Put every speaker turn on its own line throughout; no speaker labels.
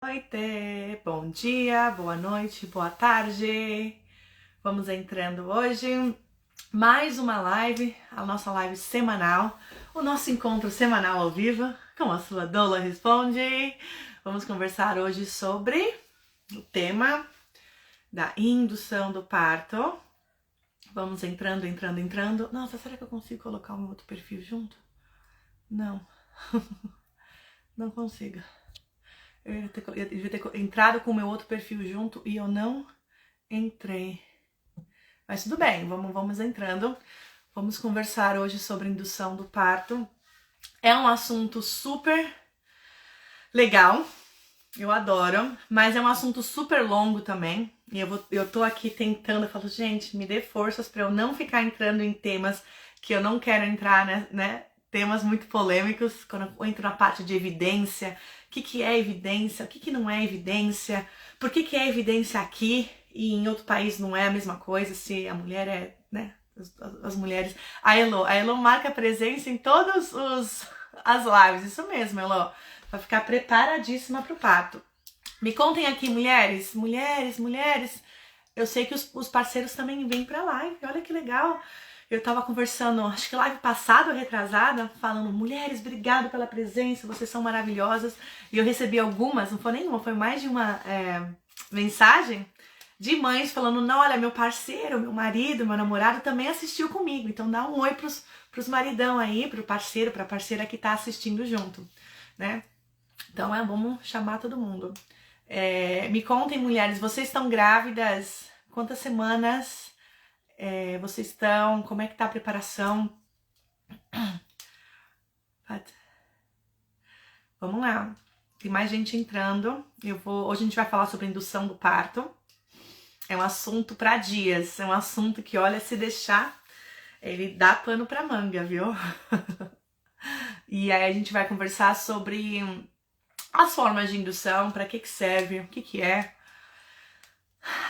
Noite, bom dia, boa noite, boa tarde. Vamos entrando hoje, mais uma live, a nossa live semanal, o nosso encontro semanal ao vivo com a sua Doula Responde. Vamos conversar hoje sobre o tema da indução do parto. Vamos entrando. Nossa, será que eu consigo colocar um outro perfil junto? Não, não consigo. Eu devia ter entrado com o meu outro perfil junto e eu não entrei. Mas tudo bem, vamos entrando. Vamos conversar hoje sobre indução do parto. É um assunto super legal, eu adoro, mas é um assunto super longo também. E eu tô aqui tentando, eu falo, gente, me dê forças para eu não ficar entrando em temas que eu não quero entrar, né? Temas muito polêmicos, quando eu entro na parte de evidência, o que é evidência, o que não é evidência, por que é evidência aqui e em outro país não é a mesma coisa, se a mulher é, né, as mulheres... A Elo marca presença em todas as lives, isso mesmo, Elo, vai ficar preparadíssima pro parto. Me contem aqui, mulheres, eu sei que os parceiros também vêm pra live, olha que legal. Eu tava conversando, acho que live passada ou retrasada, falando, mulheres, obrigado pela presença, vocês são maravilhosas. E eu recebi algumas, não foi nenhuma, foi mais de uma mensagem de mães falando, não, olha, meu parceiro, meu marido, meu namorado também assistiu comigo. Então dá um oi pros maridão aí, pro parceiro, pra parceira que tá assistindo junto, né? Então vamos chamar todo mundo. Me contem, mulheres, vocês estão grávidas? Quantas semanas vocês estão? Como é que tá a preparação? Vamos lá. Tem mais gente entrando. Hoje a gente vai falar sobre indução do parto. É um assunto para dias. É um assunto que, olha, se deixar, ele dá pano pra manga, viu? E aí a gente vai conversar sobre as formas de indução, para que serve, o que é.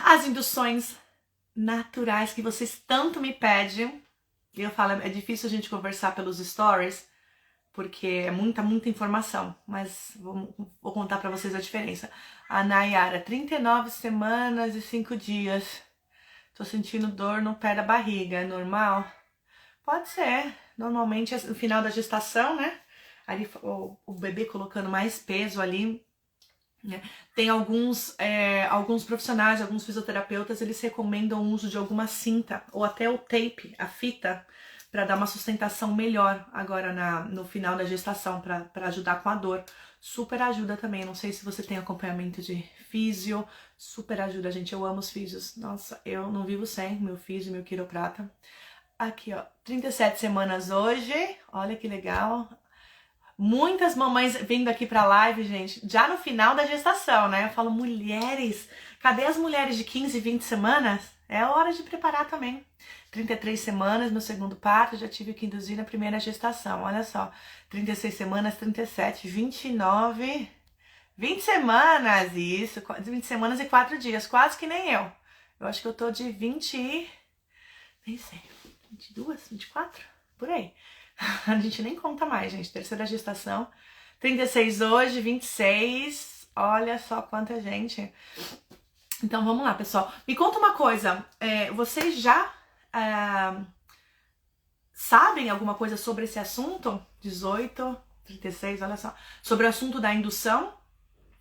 As induções naturais que vocês tanto me pedem. E eu falo, é difícil a gente conversar pelos stories, porque é muita informação, mas vou contar pra vocês a diferença. A Nayara, 39 semanas e 5 dias. Tô sentindo dor no pé da barriga, é normal? Pode ser, normalmente no final da gestação, né? Ali o bebê colocando mais peso ali, né? Tem alguns profissionais, alguns fisioterapeutas, eles recomendam o uso de alguma cinta ou até o tape, a fita, para dar uma sustentação melhor agora no final da gestação, para ajudar com a dor. Super ajuda também, não sei se você tem acompanhamento de físio, super ajuda, gente, eu amo os físios. Nossa, eu não vivo sem meu físio, meu quiroprata. Aqui, ó, 37 semanas hoje, olha que legal. Muitas mamães vindo aqui pra live, gente, já no final da gestação, né? Eu falo, mulheres, cadê as mulheres de 15, 20 semanas? É hora de preparar também. 33 semanas, meu segundo parto, já tive que induzir na primeira gestação, olha só. 36 semanas, 37, 29, 20 semanas, isso, 20 semanas e 4 dias, quase que nem eu. Eu acho que eu tô de 20 e... nem sei, 22, 24, por aí. A gente nem conta mais, gente. Terceira gestação. 36 hoje, 26. Olha só quanta gente. Então vamos lá, pessoal. Me conta uma coisa. Vocês já sabem alguma coisa sobre esse assunto? 18, 36, olha só. Sobre o assunto da indução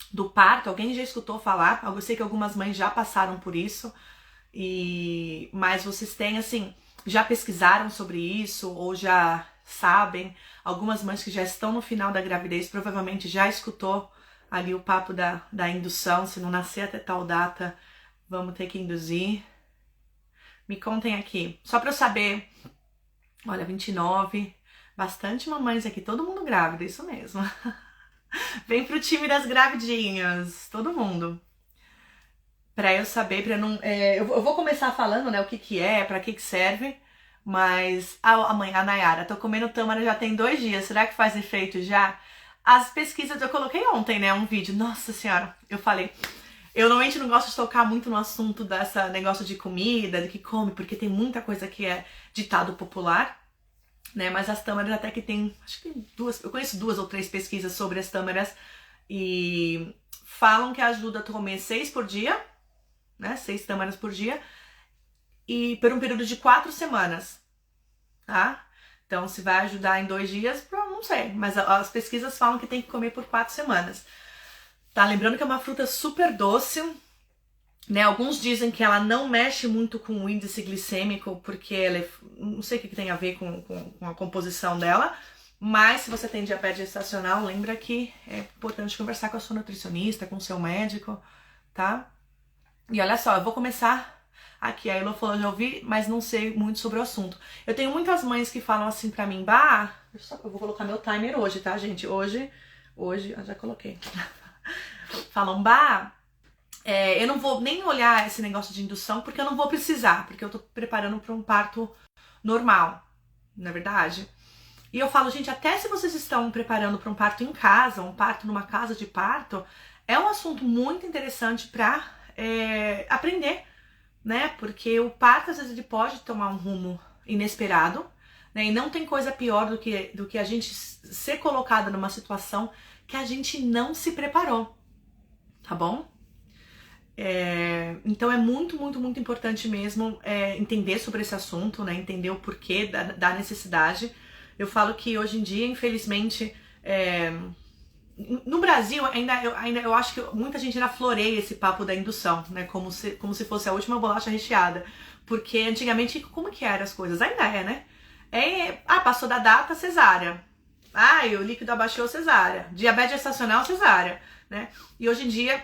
do parto. Alguém já escutou falar? Eu sei que algumas mães já passaram por isso. Mas vocês têm, assim, já pesquisaram sobre isso ou já sabem? Algumas mães que já estão no final da gravidez provavelmente já escutou ali o papo da indução. Se não nascer até tal data, vamos ter que induzir. Me contem aqui, só pra eu saber. Olha, 29, bastante mamães aqui, todo mundo grávida, isso mesmo. Vem pro time das gravidinhas, todo mundo. Pra eu saber, pra não... eu vou começar falando, né, o que é, pra que serve. Mas a Nayara, tô comendo tâmara já tem 2 dias, será que faz efeito já? As pesquisas, eu coloquei ontem, né, um vídeo, nossa senhora, eu falei, eu normalmente não gosto de tocar muito no assunto dessa negócio de comida, de que come, porque tem muita coisa que é ditado popular, né, mas as tâmaras até que tem, acho que 2, eu conheço 2 ou 3 pesquisas sobre as tâmaras E falam que ajuda a comer 6 por dia, né? 6 tâmaras por dia, e por um período de 4 semanas, tá? Então, se vai ajudar em 2 dias, não sei, mas as pesquisas falam que tem que comer por 4 semanas. Tá? Lembrando que é uma fruta super doce, né? Alguns dizem que ela não mexe muito com o índice glicêmico, porque ela não sei o que tem a ver com a composição dela, mas se você tem diabetes gestacional, lembra que é importante conversar com a sua nutricionista, com o seu médico, tá? E olha só, eu vou começar aqui, a Elo falou, já ouvi, mas não sei muito sobre o assunto. Eu tenho muitas mães que falam assim pra mim, eu vou colocar meu timer hoje, tá, gente? Hoje, eu já coloquei. Falam, eu não vou nem olhar esse negócio de indução, porque eu não vou precisar, porque eu tô preparando para um parto normal, não é verdade? E eu falo, gente, até se vocês estão preparando para um parto em casa, um parto numa casa de parto, é um assunto muito interessante para aprender, né? Porque o parto, às vezes, ele pode tomar um rumo inesperado, né? E não tem coisa pior do que a gente ser colocada numa situação que a gente não se preparou, tá bom? Então é muito, muito, muito importante mesmo entender sobre esse assunto, né? Entender o porquê da necessidade. Eu falo que hoje em dia, infelizmente, no Brasil, ainda eu acho que muita gente ainda floreia esse papo da indução, né? Como se fosse a última bolacha recheada. Porque antigamente, como que eram as coisas? Ainda né? Passou da data, cesárea. O líquido abaixou, cesárea. Diabetes gestacional, cesárea, né? E hoje em dia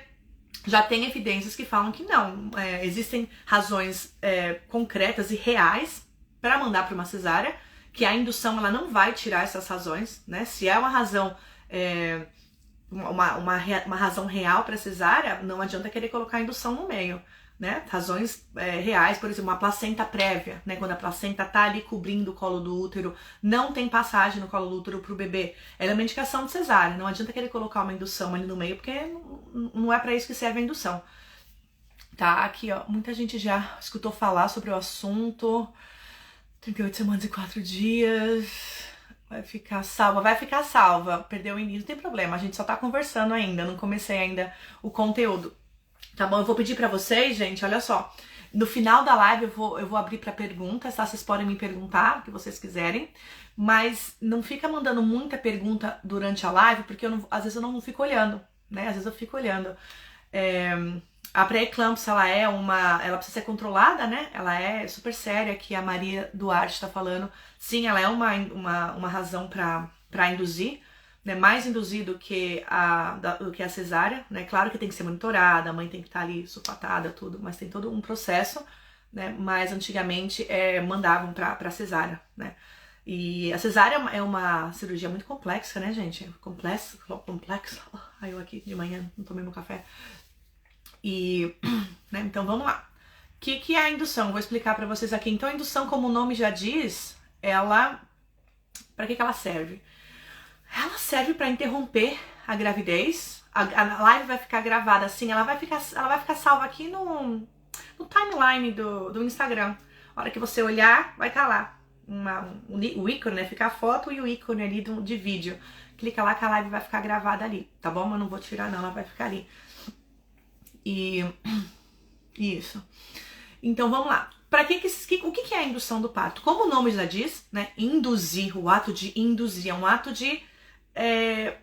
já tem evidências que falam que não. Existem razões concretas e reais para mandar para uma cesárea, que a indução ela não vai tirar essas razões, né? Se é uma razão, uma razão real para cesárea, não adianta querer colocar a indução no meio, né? Razões reais, por exemplo, uma placenta prévia, né? Quando a placenta tá ali cobrindo o colo do útero, não tem passagem no colo do útero pro bebê. Ela é uma indicação de cesárea, não adianta querer colocar uma indução ali no meio, porque não é para isso que serve a indução. Tá, aqui ó, muita gente já escutou falar sobre o assunto. 38 semanas e 4 dias. Vai ficar salva. Perdeu o início, não tem problema. A gente só tá conversando ainda. Não comecei ainda o conteúdo. Tá bom? Eu vou pedir pra vocês, gente, olha só. No final da live eu vou abrir pra perguntas, tá? Vocês podem me perguntar o que vocês quiserem. Mas não fica mandando muita pergunta durante a live, porque às vezes eu não fico olhando, né? Às vezes eu fico olhando. A pré-eclâmpsia, ela precisa ser controlada, né? Ela é super séria, que a Maria Duarte tá falando. Sim, ela é uma razão para induzir, né? Mais induzir do que a cesárea, né? Claro que tem que ser monitorada, a mãe tem que estar ali sulfatada, tudo, mas tem todo um processo, né? Mas antigamente mandavam para cesárea, né? E a cesárea é uma cirurgia muito complexa, né, gente? Complexa. Aí eu aqui de manhã não tomei meu café. Né, então vamos lá. O que é a indução? Vou explicar pra vocês aqui. Então a indução, como o nome já diz, pra que ela serve? Ela serve pra interromper a gravidez. A live vai ficar gravada assim, ela vai ficar salva aqui no timeline do Instagram. A hora que você olhar, vai estar lá o ícone, né? Fica a foto e o ícone ali de vídeo. Clica lá que a live vai ficar gravada ali, tá bom? Mas não vou tirar não, ela vai ficar ali. Isso. Então vamos lá. O que é a indução do parto? Como o nome já diz, né? Induzir, o ato de induzir é um ato de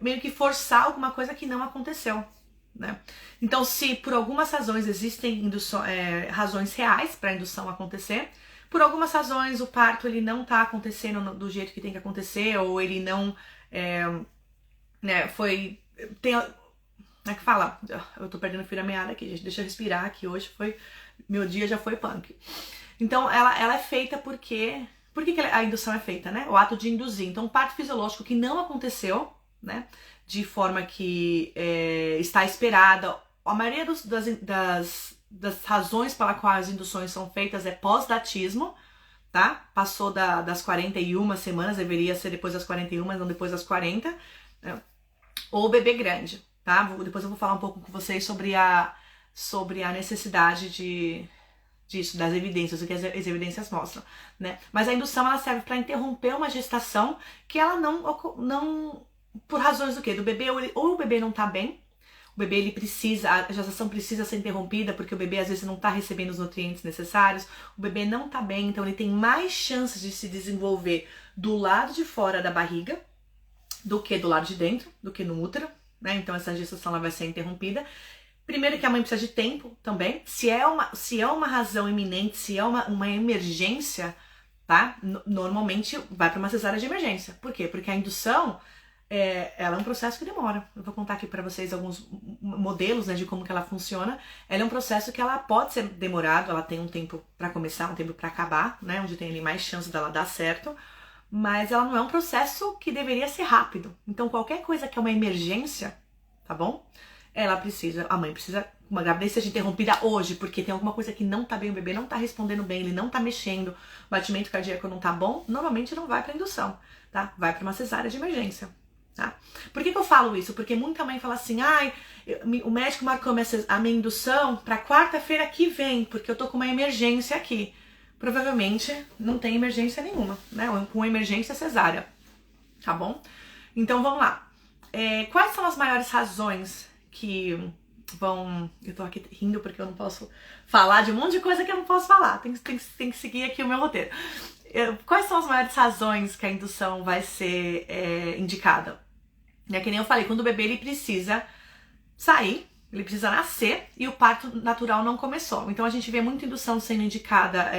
meio que forçar alguma coisa que não aconteceu, né? Então, se por algumas razões existem razões reais para a indução acontecer, por algumas razões o parto ele não tá acontecendo do jeito que tem que acontecer, ou ele não como é que fala? Eu tô perdendo fio da meada aqui, gente. Deixa eu respirar aqui. Hoje meu dia já foi punk. Então, ela é feita porque... Por que a indução é feita, né? O ato de induzir. Então, o parto fisiológico que não aconteceu, né? De forma que está esperada. A maioria das razões pela quais as induções são feitas é pós-datismo, tá? Passou das 41 semanas, deveria ser depois das 41, mas não depois das 40. Né? Ou bebê grande. Tá? Depois eu vou falar um pouco com vocês sobre a necessidade disso, das evidências, o que as evidências mostram, né? Mas a indução ela serve para interromper uma gestação que ela não por razões do quê? Do bebê, ou o bebê não tá bem, o bebê ele precisa, a gestação precisa ser interrompida porque o bebê às vezes não tá recebendo os nutrientes necessários, o bebê não tá bem, então ele tem mais chances de se desenvolver do lado de fora da barriga do que do lado de dentro, do que no útero, né? Então essa gestação ela vai ser interrompida. Primeiro que a mãe precisa de tempo também, se é uma razão iminente, se é uma emergência, tá? Normalmente vai para uma cesárea de emergência. Por quê? Porque a indução, ela é um processo que demora. Eu vou contar aqui para vocês alguns modelos, né, de como que ela funciona. Ela é um processo que ela pode ser demorado, ela tem um tempo para começar, um tempo para acabar, né, onde tem ali mais chance dela dar certo, mas ela não é um processo que deveria ser rápido. Então qualquer coisa que é uma emergência, tá bom? A mãe precisa, uma gravidez seja interrompida hoje, porque tem alguma coisa que não tá bem, o bebê não tá respondendo bem, ele não tá mexendo, o batimento cardíaco não tá bom, normalmente não vai pra indução, tá? Vai pra uma cesárea de emergência, tá? Por que eu falo isso? Porque muita mãe fala assim, o médico marcou a minha indução pra quarta-feira que vem, porque eu tô com uma emergência aqui. Provavelmente não tem emergência nenhuma, né? Com emergência cesárea, tá bom? Então vamos lá. Quais são as maiores razões que vão... Eu tô aqui rindo porque eu não posso falar de um monte de coisa que eu não posso falar. Tem que seguir aqui o meu roteiro. Quais são as maiores razões que a indução vai ser indicada? Que nem eu falei, quando o bebê ele precisa sair, ele precisa nascer e o parto natural não começou. Então a gente vê muita indução sendo indicada.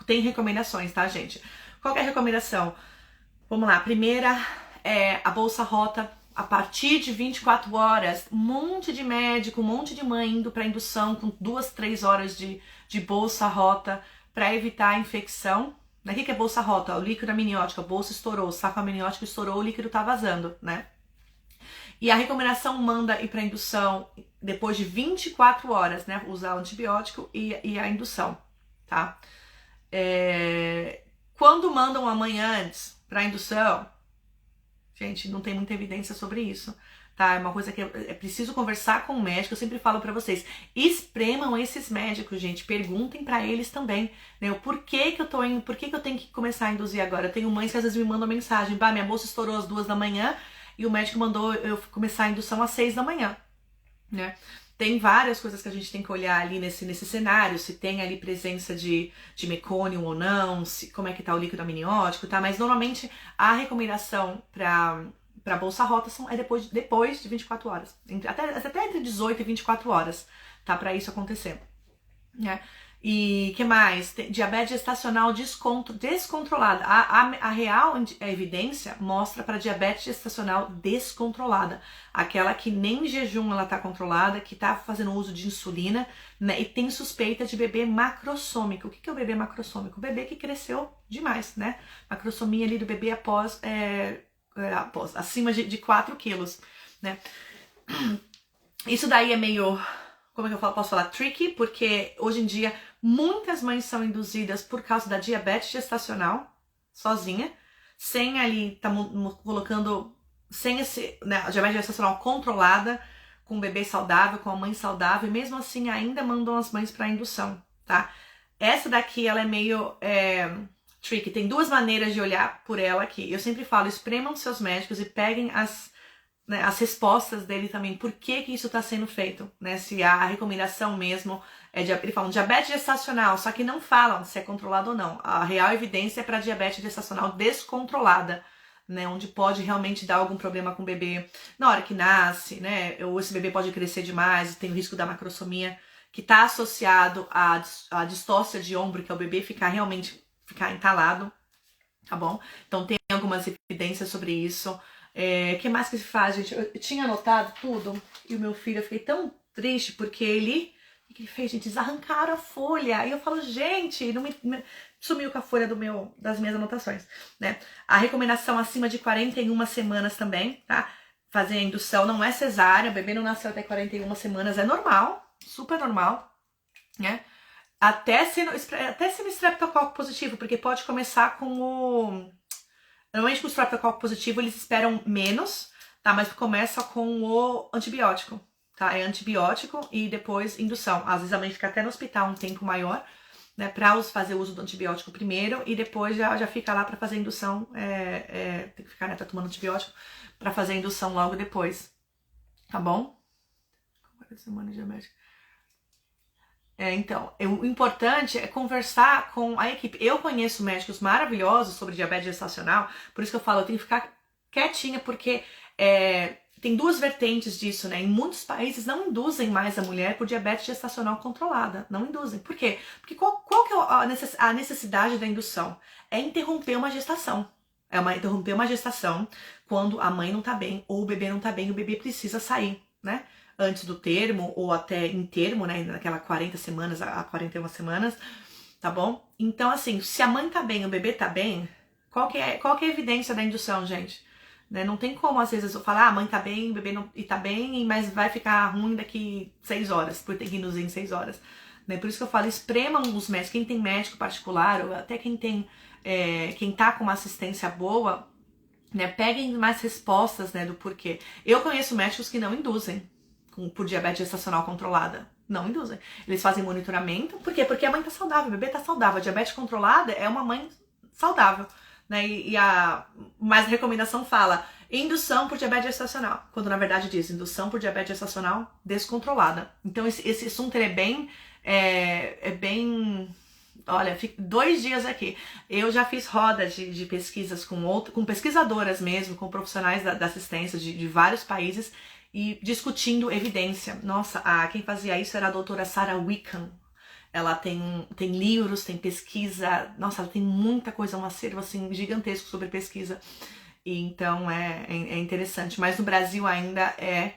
Tem recomendações, tá, gente? Qual que é a recomendação? Vamos lá. Primeira é a bolsa rota. A partir de 24 horas, um monte de médico, um monte de mãe indo para indução com 2, 3 horas de bolsa rota para evitar a infecção. O que é bolsa rota? O líquido amniótico, a bolsa estourou, o saco amniótico estourou, o líquido tá vazando, né? E a recomendação manda ir para indução depois de 24 horas, né? Usar o antibiótico e a indução, tá? Quando mandam a mãe antes para indução, gente, não tem muita evidência sobre isso, tá? É uma coisa que é preciso conversar com o médico. Eu sempre falo pra vocês, espremam esses médicos, gente, perguntem pra eles também, né? O porquê que eu tô indo, por que eu tenho que começar a induzir agora? Eu tenho mães que às vezes me mandam mensagem, minha bolsa estourou às 2 da manhã e o médico mandou eu começar a indução às 6 da manhã, né? Tem várias coisas que a gente tem que olhar ali nesse cenário, se tem ali presença de mecônio ou não, como é que tá o líquido amniótico, tá? Mas normalmente a recomendação para bolsa rota é depois de 24 horas, até entre 18 e 24 horas, tá? Para isso acontecer, né? E que mais? Diabetes gestacional descontrolada. A real evidência mostra para diabetes gestacional descontrolada. Aquela que nem em jejum ela tá controlada, que tá fazendo uso de insulina, né? E tem suspeita de bebê macrossômico. O que é o bebê macrossômico? O bebê que cresceu demais, né? Macrossomia ali do bebê acima de 4 quilos, né? Isso daí é meio... Como é que posso falar? Tricky, porque hoje em dia muitas mães são induzidas por causa da diabetes gestacional, sozinha, sem ali, colocando, sem a diabetes gestacional controlada, com o bebê saudável, com a mãe saudável, e mesmo assim ainda mandam as mães para indução, tá? Essa daqui, ela é meio tricky, tem 2 maneiras de olhar por ela aqui. Eu sempre falo, espremam seus médicos e peguem as respostas dele também, por que isso está sendo feito, né? Se a recomendação mesmo eles falam diabetes gestacional, só que não falam se é controlado ou não. A real evidência é para diabetes gestacional descontrolada, né? Onde pode realmente dar algum problema com o bebê na hora que nasce, né? Ou esse bebê pode crescer demais e tem o risco da macrossomia, que está associado à distócia de ombro, que é o bebê ficar entalado, tá bom? Então tem algumas evidências sobre isso. O que mais que se faz, gente? Eu tinha anotado tudo e o meu filho, eu fiquei tão triste porque o que ele fez, gente? Eles arrancaram a folha. E eu falo, gente, sumiu com a folha das minhas anotações, né? A recomendação acima de 41 semanas também, tá? Fazer a indução, não é cesárea, o bebê não nasceu até 41 semanas, é normal, super normal, né? Até sendo estreptococo positivo, porque pode começar com Normalmente com o estreptococo positivo eles esperam menos, tá? Mas começa com o antibiótico, tá? É antibiótico e depois indução. Às vezes a mãe fica até no hospital um tempo maior, né, para fazer uso do antibiótico primeiro e depois já fica lá para fazer indução, tem que ficar, né, tá tomando antibiótico para fazer indução logo depois, tá bom? Semana diabética. Então, o importante é conversar com a equipe. Eu conheço médicos maravilhosos sobre diabetes gestacional, por isso que eu falo, eu tenho que ficar quietinha, porque tem duas vertentes disso, né? Em muitos países não induzem mais a mulher por diabetes gestacional controlada. Não induzem. Por quê? Porque qual que é a necessidade da indução? É interromper uma gestação. Interromper uma gestação quando a mãe não tá bem ou o bebê não tá bem, o bebê precisa sair, né? Antes do termo ou até em termo, né? Naquela 40 semanas a 41 semanas, tá bom? Então, assim, se a mãe tá bem, o bebê tá bem, qual que é a evidência da indução, gente? Né? Não tem como, às vezes, eu falar, a mãe tá bem, o bebê não, e tá bem, mas vai ficar ruim daqui 6 horas, porque tem que induzir em 6 horas. Né? Por isso que eu falo, espremam os médicos, quem tem médico particular, ou até quem tá com uma assistência boa, né? Peguem mais respostas, né, do porquê. Eu conheço médicos que não induzem por diabetes gestacional controlada. Não induzem. Eles fazem monitoramento. Por quê? Porque a mãe tá saudável, o bebê tá saudável. A diabetes controlada é uma mãe saudável. Né? Mas a recomendação fala indução por diabetes gestacional. Quando na verdade diz indução por diabetes gestacional descontrolada. Então esse assunto é bem... Olha, fico 2 dias aqui. Eu já fiz rodas de pesquisas com pesquisadoras mesmo, com profissionais da assistência de vários países, e discutindo evidência. Nossa, quem fazia isso era a doutora Sarah Wickham. Ela tem livros, tem pesquisa, nossa, ela tem muita coisa, um acervo assim gigantesco sobre pesquisa. E então é interessante. Mas no Brasil ainda é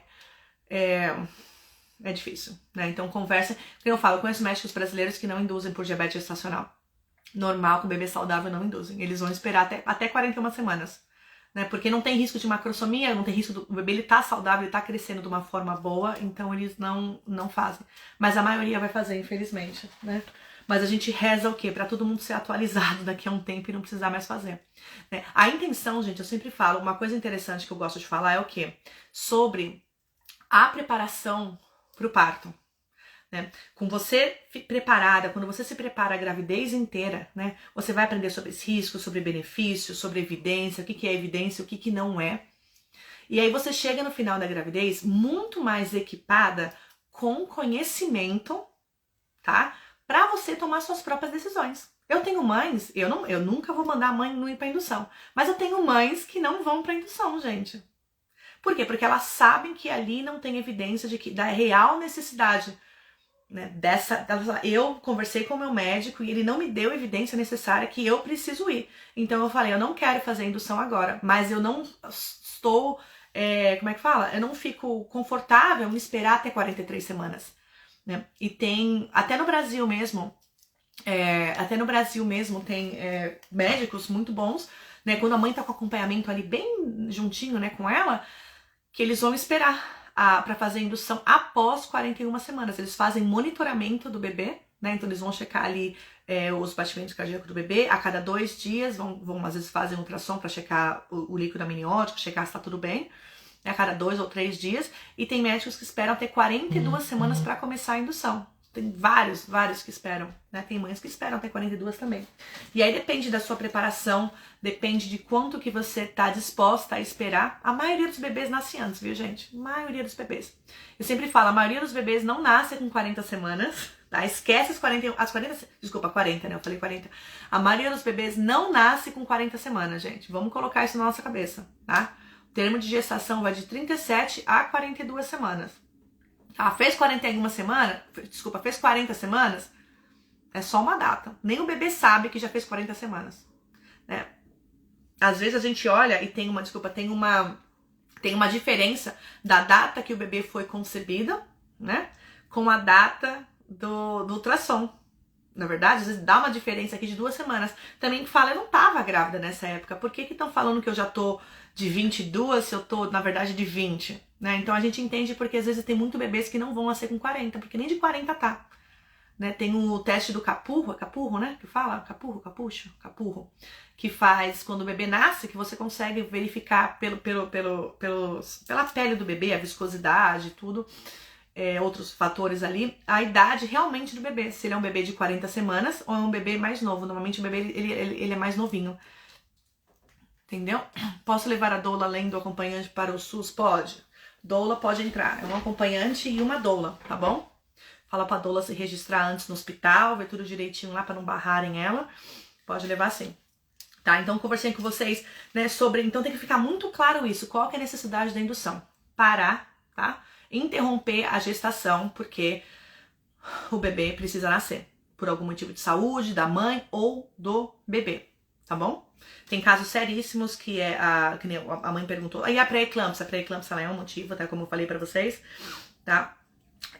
difícil, né? Então conversa, porque eu falo, eu conheço médicos brasileiros que não induzem por diabetes gestacional. Normal, com bebê saudável não induzem. Eles vão esperar até 41 semanas. Né? Porque não tem risco de macrosomia, não tem risco do bebê, ele tá saudável, ele tá crescendo de uma forma boa, então eles não fazem. Mas a maioria vai fazer, infelizmente, né? Mas a gente reza o quê? Pra todo mundo ser atualizado daqui a um tempo e não precisar mais fazer. Né? A intenção, gente, eu sempre falo, uma coisa interessante que eu gosto de falar é o quê? Sobre a preparação pro parto. Né? Com você preparada, quando você se prepara a gravidez inteira, né, você vai aprender sobre os riscos, sobre benefícios, sobre evidência, o que é evidência, o que não é. E aí você chega no final da gravidez muito mais equipada com conhecimento, tá? Pra você tomar suas próprias decisões. Eu tenho mães, eu nunca vou mandar a mãe não ir pra indução, mas eu tenho mães que não vão pra indução, gente. Por quê? Porque elas sabem que ali não tem evidência da real necessidade. Né, eu conversei com o meu médico e ele não me deu evidência necessária que eu preciso ir. Então eu falei, eu não quero fazer indução agora, mas eu não estou, como é que fala? Eu não fico confortável em esperar até 43 semanas. Né? E tem, até no Brasil mesmo tem médicos muito bons, né? Quando a mãe tá com acompanhamento ali bem juntinho, né, com ela, que eles vão esperar para fazer a indução após 41 semanas. Eles fazem monitoramento do bebê, né? Então eles vão checar ali os batimentos cardíacos do bebê a cada 2 dias, vão às vezes fazem ultrassom para checar o líquido amniótico, checar se tá tudo bem, né? A cada 2 ou 3 dias. E tem médicos que esperam até 42 semanas para começar a indução. Tem vários que esperam, né? Tem mães que esperam até 42 também. E aí depende da sua preparação, depende de quanto que você tá disposta a esperar. A maioria dos bebês nasce antes, viu, gente? A maioria dos bebês. Eu sempre falo, a maioria dos bebês não nasce com 40 semanas, tá? Esquece as 40, desculpa, 40, né? Eu falei 40. A maioria dos bebês não nasce com 40 semanas, gente. Vamos colocar isso na nossa cabeça, tá? O termo de gestação vai de 37 a 42 semanas. Fez 41 semanas, fez 40 semanas, é só uma data. Nem o bebê sabe que já fez 40 semanas. Né? Às vezes a gente olha e tem uma diferença da data que o bebê foi concebido, né, com a data do ultrassom. Na verdade, às vezes dá uma diferença aqui de 2 semanas. Também fala, eu não tava grávida nessa época. Por que estão falando que eu já tô de 22 se eu tô, na verdade, de 20? Né? Então a gente entende porque às vezes tem muito bebês que não vão nascer com 40, porque nem de 40 tá. Né? Tem o teste do capurro, é capurro, né? Que fala? Capurro. Que faz quando o bebê nasce, que você consegue verificar pela pele do bebê, a viscosidade e tudo. outros fatores ali, a idade realmente do bebê, se ele é um bebê de 40 semanas ou é um bebê mais novo. Normalmente o bebê ele é mais novinho, entendeu? Posso levar a doula além do acompanhante para o SUS? Pode. Doula pode entrar, é um acompanhante e uma doula, tá bom? Fala pra doula se registrar antes no hospital, ver tudo direitinho lá pra não barrarem ela. Pode levar sim. Tá, então conversei com vocês, né, sobre... Então tem que ficar muito claro isso, qual que é a necessidade da indução. Parar, tá? Interromper a gestação, porque o bebê precisa nascer. Por algum motivo de saúde, da mãe ou do bebê, tá bom? Tem casos seríssimos que que nem a mãe perguntou. E a pré-eclâmpsia? A pré-eclâmpsia é um motivo, até como eu falei pra vocês, tá?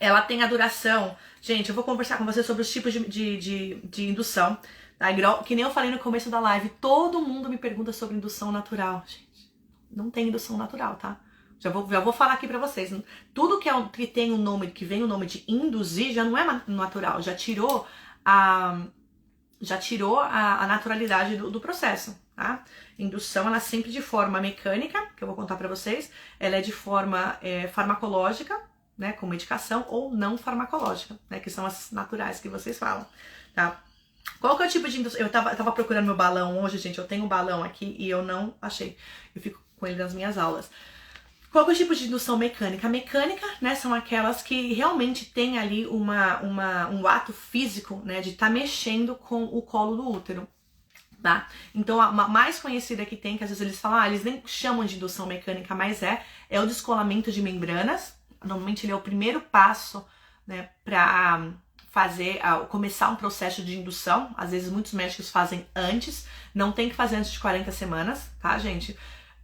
Ela tem a duração... Gente, eu vou conversar com vocês sobre os tipos de indução. Tá? Que nem eu falei no começo da live, todo mundo me pergunta sobre indução natural. Gente, não tem indução natural, tá? Já vou falar aqui pra vocês. Tudo que tem o nome, que vem o nome de induzir, já não é natural. Já tirou a naturalidade do processo, tá? Indução, ela é sempre de forma mecânica, que eu vou contar pra vocês. Ela é de forma farmacológica, né, com medicação, ou não farmacológica, né, que são as naturais que vocês falam, tá? Qual que é o tipo de indução? Eu tava procurando meu balão hoje, gente, eu tenho um balão aqui e eu não achei. Eu fico com ele nas minhas aulas. Qual que é o tipo de indução mecânica? Mecânica, né, são aquelas que realmente tem ali um ato físico, né, de estar mexendo com o colo do útero, tá? Então a mais conhecida que tem, que às vezes eles falam, eles nem chamam de indução mecânica, mas é o descolamento de membranas. Normalmente ele é o primeiro passo, né, para começar um processo de indução. Às vezes muitos médicos fazem antes, não tem que fazer antes de 40 semanas, tá, gente?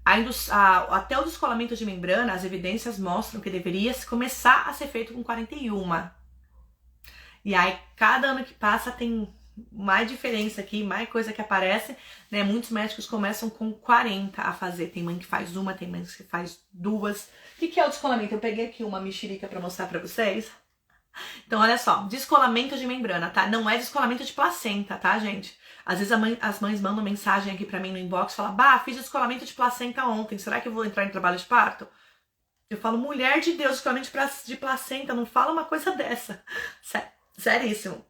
Até o descolamento de membrana, as evidências mostram que deveria começar a ser feito com 41. E aí, cada ano que passa tem mais diferença aqui, mais coisa que aparece, né? Muitos médicos começam com 40 a fazer. Tem mãe que faz uma, tem mãe que faz duas. O que é o descolamento? Eu peguei aqui uma mexerica pra mostrar pra vocês. Então, olha só, descolamento de membrana, tá? Não é descolamento de placenta, tá, gente? Às vezes as mães mandam mensagem aqui pra mim no inbox, falam, fiz descolamento de placenta ontem, será que eu vou entrar em trabalho de parto? Eu falo, mulher de Deus, descolamento de placenta, não fala uma coisa dessa. Seríssimo.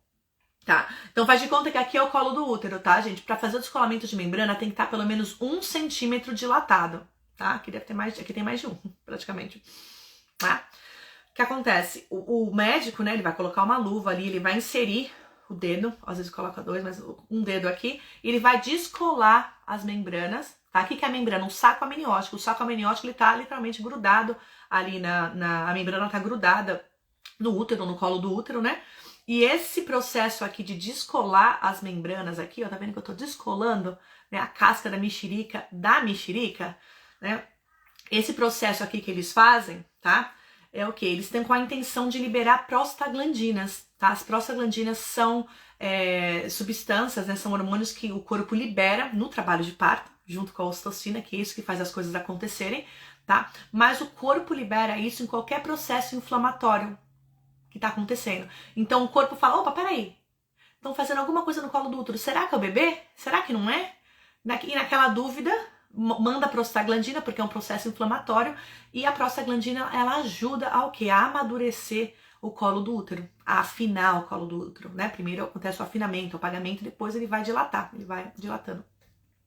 Tá, então faz de conta que aqui é o colo do útero, tá, gente? Pra fazer o descolamento de membrana tem que estar pelo menos 1 centímetro dilatado, tá? Aqui deve ter mais, aqui tem mais de 1, praticamente. Tá? O que acontece? O médico, né, ele vai colocar uma luva ali, ele vai inserir o dedo, às vezes coloca 2, mas um dedo aqui, e ele vai descolar as membranas, tá? O que é a membrana? Um saco amniótico. O saco amniótico, ele tá literalmente grudado ali a membrana tá grudada no útero, no colo do útero, né? E esse processo aqui de descolar as membranas aqui, ó, tá vendo que eu tô descolando, né, a casca da mexerica, né? Esse processo aqui que eles fazem, tá? É o que? Eles têm com a intenção de liberar prostaglandinas, tá? As prostaglandinas são substâncias, né? São hormônios que o corpo libera no trabalho de parto, junto com a ocitocina, que é isso que faz as coisas acontecerem, tá? Mas o corpo libera isso em qualquer processo inflamatório que tá acontecendo. Então o corpo fala, opa, peraí, estão fazendo alguma coisa no colo do útero, será que é o bebê? Será que não é? E naquela dúvida, manda prostaglandina, porque é um processo inflamatório, e a prostaglandina, ela ajuda ao quê? A amadurecer o colo do útero, a afinar o colo do útero, né? Primeiro acontece o afinamento, o apagamento, depois ele vai dilatar, ele vai dilatando,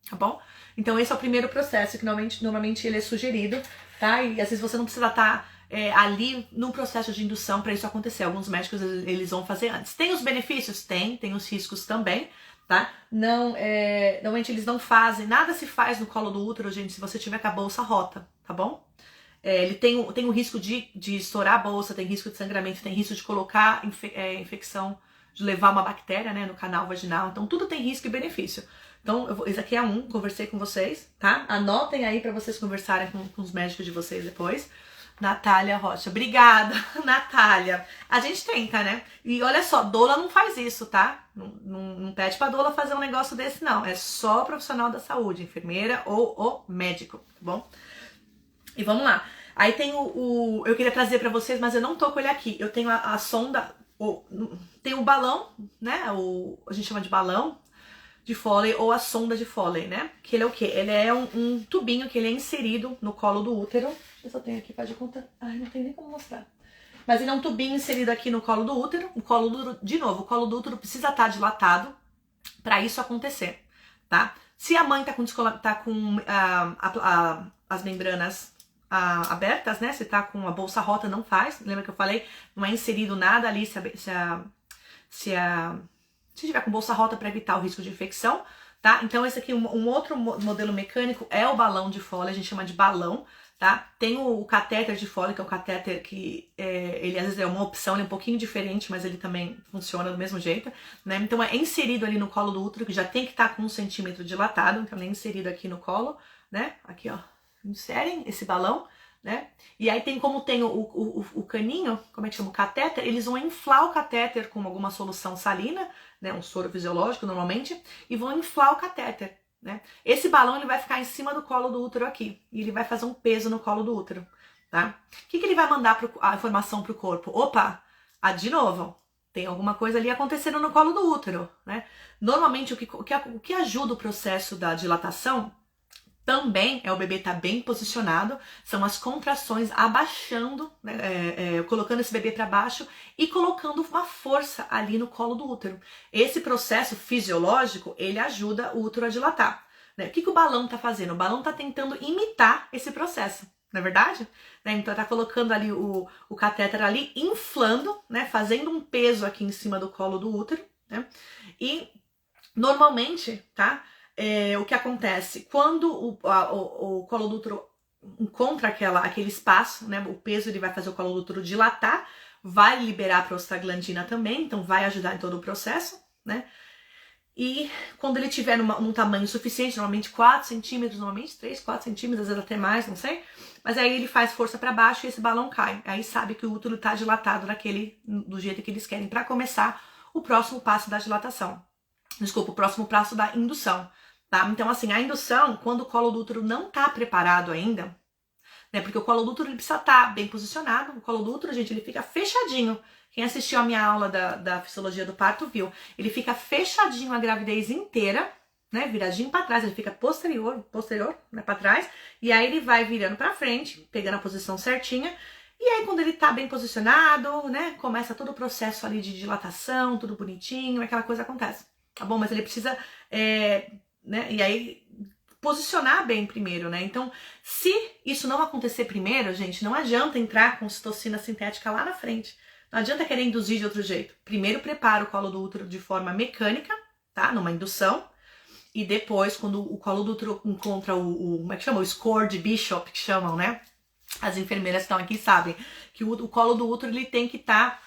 tá bom? Então esse é o primeiro processo que normalmente ele é sugerido, tá? E às vezes você não precisa estar ali num processo de indução para isso acontecer. Alguns médicos eles vão fazer antes. Tem os benefícios? Tem os riscos também, tá? Normalmente eles não fazem, nada se faz no colo do útero, gente, se você tiver com a bolsa rota, tá bom? Ele tem o risco de estourar a bolsa, tem risco de sangramento, tem risco de colocar infecção, de levar uma bactéria, né, no canal vaginal. Então tudo tem risco e benefício. Então, esse aqui é conversei com vocês, tá? Anotem aí para vocês conversarem com os médicos de vocês depois. Natália Rocha, obrigada, Natália. A gente tenta, né? E olha só, doula não faz isso, tá? Não pede pra doula fazer um negócio desse, não. É só profissional da saúde, enfermeira ou o médico, tá bom? E vamos lá. Aí tem eu queria trazer pra vocês, mas eu não tô com ele aqui. Eu tenho a sonda, tem o balão, né? A gente chama de balão de Foley ou a sonda de Foley, né? Que ele é o quê? Ele é um tubinho que ele é inserido no colo do útero. Deixa eu só tenho aqui, faz de conta. Ai, não tem nem como mostrar. Mas ele é um tubinho inserido aqui no colo do útero. O colo do útero, de novo, o colo do útero precisa estar dilatado para isso acontecer, tá? Se a mãe tá com as membranas abertas, né? Se tá com a bolsa rota, não faz. Lembra que eu falei? Não é inserido nada ali se tiver com bolsa rota para evitar o risco de infecção, tá? Então esse aqui, um outro modelo mecânico é o balão de Foley, a gente chama de balão, tá? Tem o catéter de Foley, que é um catéter que ele às vezes é uma opção, ele é um pouquinho diferente, mas ele também funciona do mesmo jeito, né? Então é inserido ali no colo do útero, que já tem que estar com 1 centímetro dilatado, então é inserido aqui no colo, né? Aqui, ó, inserem esse balão, né? E aí tem o caninho, como é que chama? O catéter, eles vão inflar o catéter com alguma solução salina, né? Um soro fisiológico normalmente, e vão inflar o catéter, né? Esse balão ele vai ficar em cima do colo do útero aqui, e ele vai fazer um peso no colo do útero, tá? O que ele vai mandar a informação pro corpo? Opa, de novo, tem alguma coisa ali acontecendo no colo do útero, né? Normalmente o que ajuda o processo da dilatação também é o bebê estar bem posicionado, são as contrações abaixando, né, colocando esse bebê para baixo e colocando uma força ali no colo do útero. Esse processo fisiológico, ele ajuda o útero a dilatar, né? O que o balão está fazendo? O balão está tentando imitar esse processo, não é verdade? Né? Então está colocando ali o catéter ali, inflando, né, fazendo um peso aqui em cima do colo do útero, né? E normalmente, tá? O que acontece? Quando o colo do útero encontra aquele espaço, né, o peso ele vai fazer o colo do útero dilatar, vai liberar a prostaglandina também, então vai ajudar em todo o processo, né? E quando ele tiver num tamanho suficiente, normalmente 4 centímetros, normalmente 3, 4 centímetros, às vezes até mais, não sei, mas aí ele faz força para baixo e esse balão cai. Aí sabe que o útero está dilatado do jeito que eles querem para começar o próximo passo da dilatação. Desculpa, o próximo passo da indução. Tá? Então, assim, a indução, quando o colo do útero não tá preparado ainda, né? Porque o colo do útero ele precisa estar bem posicionado. O colo do útero, gente, ele fica fechadinho. Quem assistiu a minha aula da fisiologia do parto viu. Ele fica fechadinho a gravidez inteira, né? Viradinho para trás, ele fica posterior, né? Para trás. E aí ele vai virando para frente, pegando a posição certinha. E aí, quando ele tá bem posicionado, né? Começa todo o processo ali de dilatação, tudo bonitinho, aquela coisa acontece. Tá bom? Mas ele precisa né? E aí posicionar bem primeiro, né? Então, se isso não acontecer primeiro, gente, não adianta entrar com citocina sintética lá na frente. Não adianta querer induzir de outro jeito. Primeiro prepara o colo do útero de forma mecânica, tá? Numa indução. E depois, quando o colo do útero encontra como é que chama? O score de Bishop, que chamam, né? As enfermeiras que estão aqui sabem que o colo do útero ele tem que estar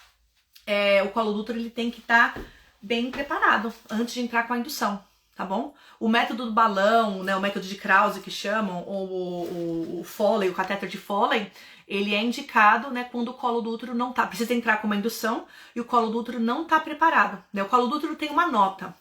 bem preparado antes de entrar com a indução. Tá bom? O método do balão, né, o método de Krause que chamam, ou o Foley, o catéter de Foley, ele é indicado, né, quando o colo do útero não tá, precisa entrar com uma indução e o colo do útero não tá preparado, né? O colo do útero tem uma nota,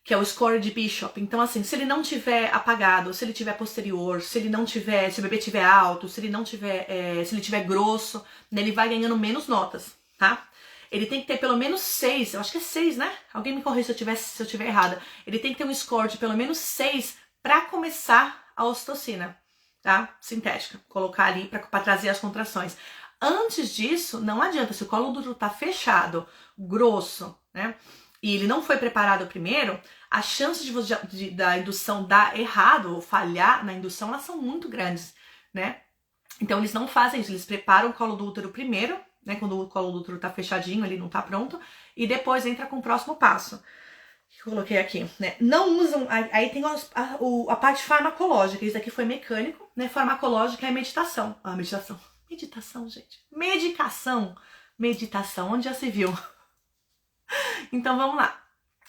que é o score de Bishop. Então, assim, se ele não tiver apagado, se ele tiver posterior, se o bebê tiver alto, se ele tiver grosso, né, ele vai ganhando menos notas, tá? Ele tem que ter pelo menos 6, eu acho que é 6, né? Alguém me corrija se eu tiver errada. Ele tem que ter um score de pelo menos 6 para começar a ocitocina, tá? Sintética. Colocar ali para trazer as contrações. Antes disso, não adianta. Se o colo do útero tá fechado, grosso, né? E ele não foi preparado primeiro, as chances da indução dar errado ou falhar na indução, elas são muito grandes, né? Então eles não fazem isso, eles preparam o colo do útero primeiro, né, quando o colo do útero tá fechadinho, ele não tá pronto, e depois entra com o próximo passo. Que eu coloquei aqui, né? Não usam, aí tem a parte farmacológica, isso aqui foi mecânico, né? Farmacológica é meditação. Meditação, gente. Meditação, onde já se viu? Então vamos lá,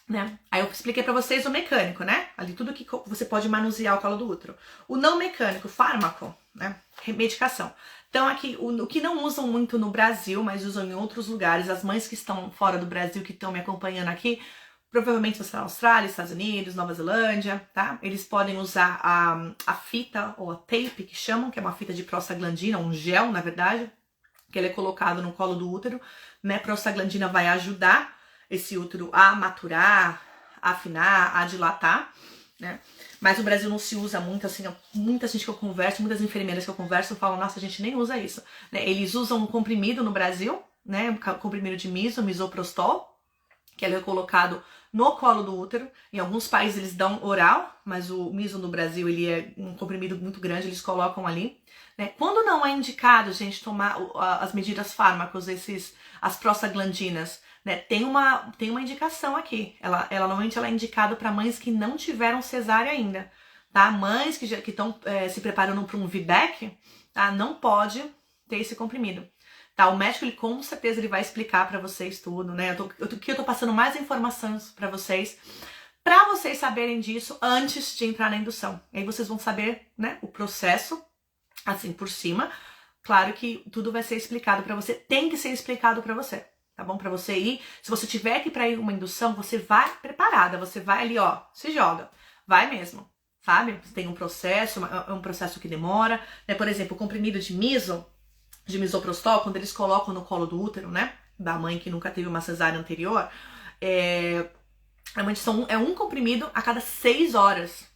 né? Aí eu expliquei pra vocês o mecânico, né? Ali tudo que você pode manusear o colo do útero. O não mecânico, fármaco, né? Medicação. Então aqui, o que não usam muito no Brasil, mas usam em outros lugares, as mães que estão fora do Brasil, que estão me acompanhando aqui, provavelmente você está na Austrália, Estados Unidos, Nova Zelândia, tá? Eles podem usar a fita, ou a tape, que chamam, que é uma fita de prostaglandina, um gel, na verdade, que ele é colocado no colo do útero, né? Prostaglandina vai ajudar esse útero a maturar, a afinar, a dilatar, né? Mas no Brasil não se usa muito, assim, muita gente que eu converso, muitas enfermeiras que eu converso falam, nossa, a gente nem usa isso, né? Eles usam um comprimido no Brasil, né? Um comprimido de misoprostol, que ele é colocado no colo do útero. Em alguns países eles dão oral, mas o miso no Brasil ele é um comprimido muito grande, eles colocam ali, né? Quando não é indicado, gente, tomar as medidas fármacos, as prostaglandinas, né? Tem uma indicação aqui. Ela normalmente ela é indicada para mães que não tiveram cesárea ainda, tá? Mães que estão se preparando para um VBAC, tá? Não pode ter esse comprimido. Tá, o médico, ele com certeza ele vai explicar pra vocês tudo, né? Eu tô passando mais informações pra vocês saberem disso antes de entrar na indução. Aí vocês vão saber, né, o processo, assim, por cima. Claro que tudo vai ser explicado pra você, tem que ser explicado pra você, tá bom? Pra você ir, se você tiver que ir pra ir uma indução, você vai preparada, você vai ali, ó, se joga, vai mesmo, sabe? Tem um processo, é um processo que demora, né? Por exemplo, o comprimido de misoprostol, quando eles colocam no colo do útero, né, da mãe que nunca teve uma cesárea anterior, é um comprimido a cada 6 horas,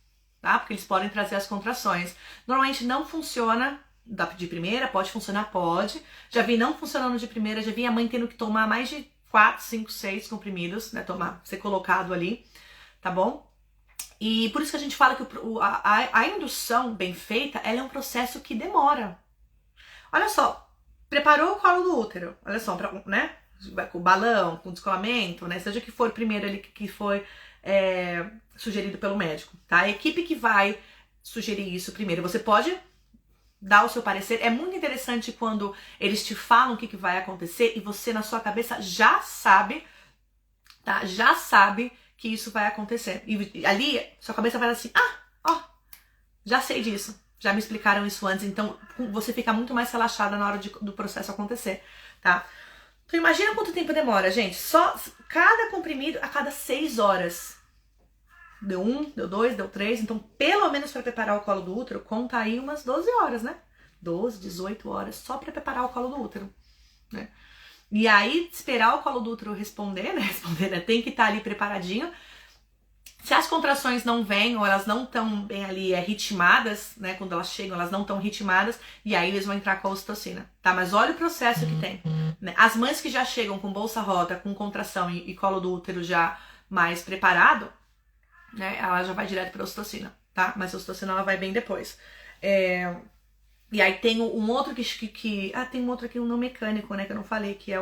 tá? Porque eles podem trazer as contrações. Normalmente não funciona de primeira, pode funcionar, pode. Já vi não funcionando de primeira, já vi a mãe tendo que tomar mais de 4, 5, 6 comprimidos, né, ser colocado ali, tá bom? E por isso que a gente fala que a indução bem feita, ela é um processo que demora. Olha só, preparou o colo do útero, olha só, né? Com o balão, com o descolamento, né? Seja o que for primeiro ali que foi sugerido pelo médico, tá? A equipe que vai sugerir isso primeiro, você pode dar o seu parecer. É muito interessante quando eles te falam o que vai acontecer e você na sua cabeça já sabe, tá? Já sabe que isso vai acontecer. E ali, sua cabeça vai assim, já sei disso. Já me explicaram isso antes, então você fica muito mais relaxada na hora do processo acontecer, tá? Então imagina quanto tempo demora, gente. Só cada comprimido a cada 6 horas. Deu 1, deu 2, deu 3. Então, pelo menos para preparar o colo do útero, conta aí umas 12 horas, né? 12, 18 horas só para preparar o colo do útero, né? E aí, esperar o colo do útero responder, né? Tem que estar ali preparadinho. Se as contrações não vêm ou elas não estão bem ali ritmadas, né? Quando elas chegam, elas não estão ritmadas, e aí eles vão entrar com a ocitocina, tá? Mas olha o processo que tem, né? As mães que já chegam com bolsa rota, com contração e colo do útero já mais preparado, né? Ela já vai direto para a ocitocina, tá? Mas a ocitocina ela vai bem depois. E aí tem um outro tem um outro aqui, um não mecânico, né? Que eu não falei, que é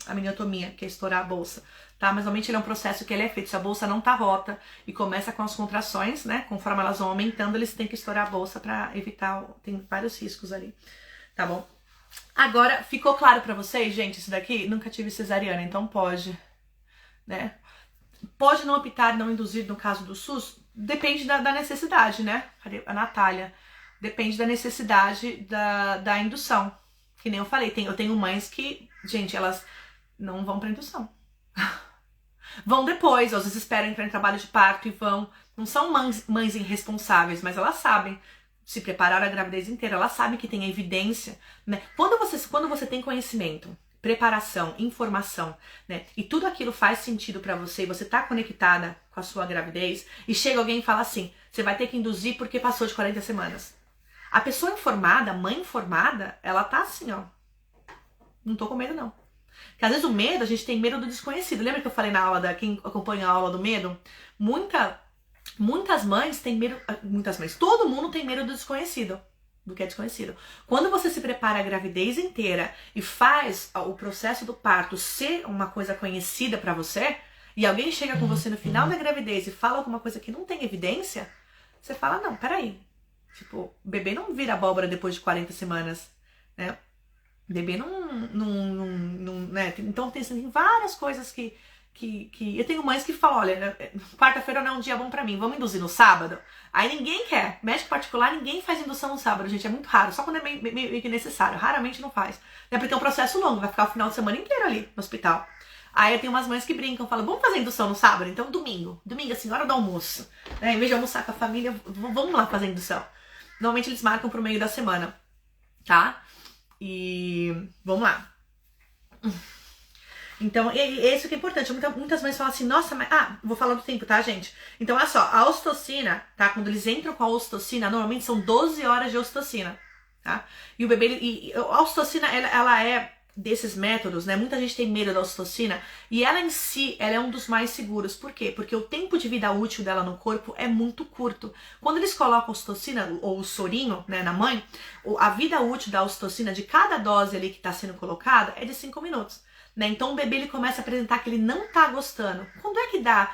a miniotomia, que é estourar a bolsa. Tá? Mas normalmente ele é um processo que ele é feito se a bolsa não tá rota e começa com as contrações, né? Conforme elas vão aumentando, eles têm que estourar a bolsa pra evitar, tem vários riscos ali, tá bom? Agora, ficou claro pra vocês, gente, isso daqui? Nunca tive cesariana, então pode, né? Pode não optar, não induzir no caso do SUS? Depende da necessidade, né? Cadê a Natália? Depende da necessidade da indução. Que nem eu falei, eu tenho mães que, gente, elas não vão pra indução. Vão depois, às vezes esperam entrar em trabalho de parto e vão. Não são mães irresponsáveis, mas elas sabem se preparar a gravidez inteira, elas sabem que tem evidência, né? Quando você tem conhecimento, preparação, informação, né? E tudo aquilo faz sentido pra você e você tá conectada com a sua gravidez e chega alguém e fala assim, você vai ter que induzir porque passou de 40 semanas. A pessoa informada, mãe informada, ela tá assim, ó. Não tô com medo não. Porque às vezes o medo, a gente tem medo do desconhecido. Lembra que eu falei na aula quem acompanha a aula do medo? Muitas mães têm medo, muitas mães, todo mundo tem medo do desconhecido, do que é desconhecido. Quando você se prepara a gravidez inteira e faz o processo do parto ser uma coisa conhecida pra você, e alguém chega com você no final da gravidez e fala alguma coisa que não tem evidência, você fala, não, peraí. Tipo, o bebê não vira abóbora depois de 40 semanas, né? Bebê não né? Então tem várias coisas que eu tenho mães que falam, olha, quarta-feira não é um dia bom pra mim, vamos induzir no sábado? Aí ninguém quer, médico particular, ninguém faz indução no sábado, gente, é muito raro, só quando é meio que necessário, raramente não faz, né? Porque é um processo longo, vai ficar o final de semana inteiro ali no hospital. Aí eu tenho umas mães que brincam, falam, vamos fazer indução no sábado? Então domingo assim, hora do almoço, né? Em vez de almoçar com a família, vamos lá fazer indução. Normalmente eles marcam pro meio da semana, tá? E vamos lá. Então, é isso que é importante. Muitas mães falam assim, nossa, mas... vou falar do tempo, tá, gente? Então, olha só, a ocitocina, tá? Quando eles entram com a ocitocina, normalmente são 12 horas de ocitocina, tá? E o bebê, a ocitocina, ela é desses métodos, né? Muita gente tem medo da ocitocina e ela em si, ela é um dos mais seguros. Por quê? Porque o tempo de vida útil dela no corpo é muito curto. Quando eles colocam a ocitocina ou o sorinho, né, na mãe, a vida útil da ocitocina de cada dose ali que está sendo colocada é de 5 minutos. Né? Então o bebê ele começa a apresentar que ele não tá gostando. Quando é que dá?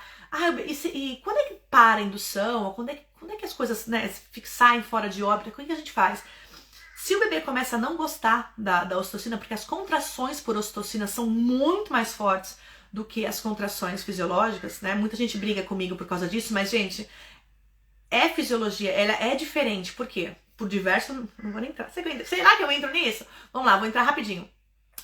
E quando é que para a indução? Ou quando é que as coisas, né, saem fora de órbita? O que a gente faz? Se o bebê começa a não gostar da ocitocina, porque as contrações por ocitocina são muito mais fortes do que as contrações fisiológicas, né? Muita gente briga comigo por causa disso, mas, gente, é fisiologia, ela é diferente. Por quê? Por diversos... Não vou nem entrar. Será que eu entro nisso? Vamos lá, vou entrar rapidinho.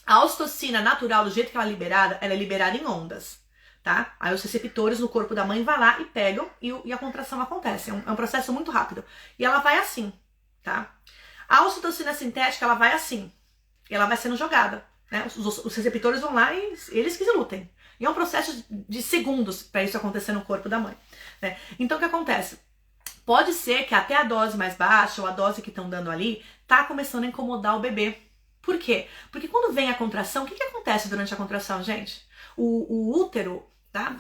A ocitocina natural, do jeito que ela é liberada em ondas, tá? Aí os receptores no corpo da mãe vão lá e pegam e a contração acontece. É um processo muito rápido. E ela vai assim, tá? A ocitocina sintética, ela vai assim. Ela vai sendo jogada, né? Os receptores vão lá e eles que se lutem. E é um processo de segundos para isso acontecer no corpo da mãe, né? Então, o que acontece? Pode ser que até a dose mais baixa ou a dose que estão dando ali tá começando a incomodar o bebê. Por quê? Porque quando vem a contração, o que acontece durante a contração, gente? O útero, tá?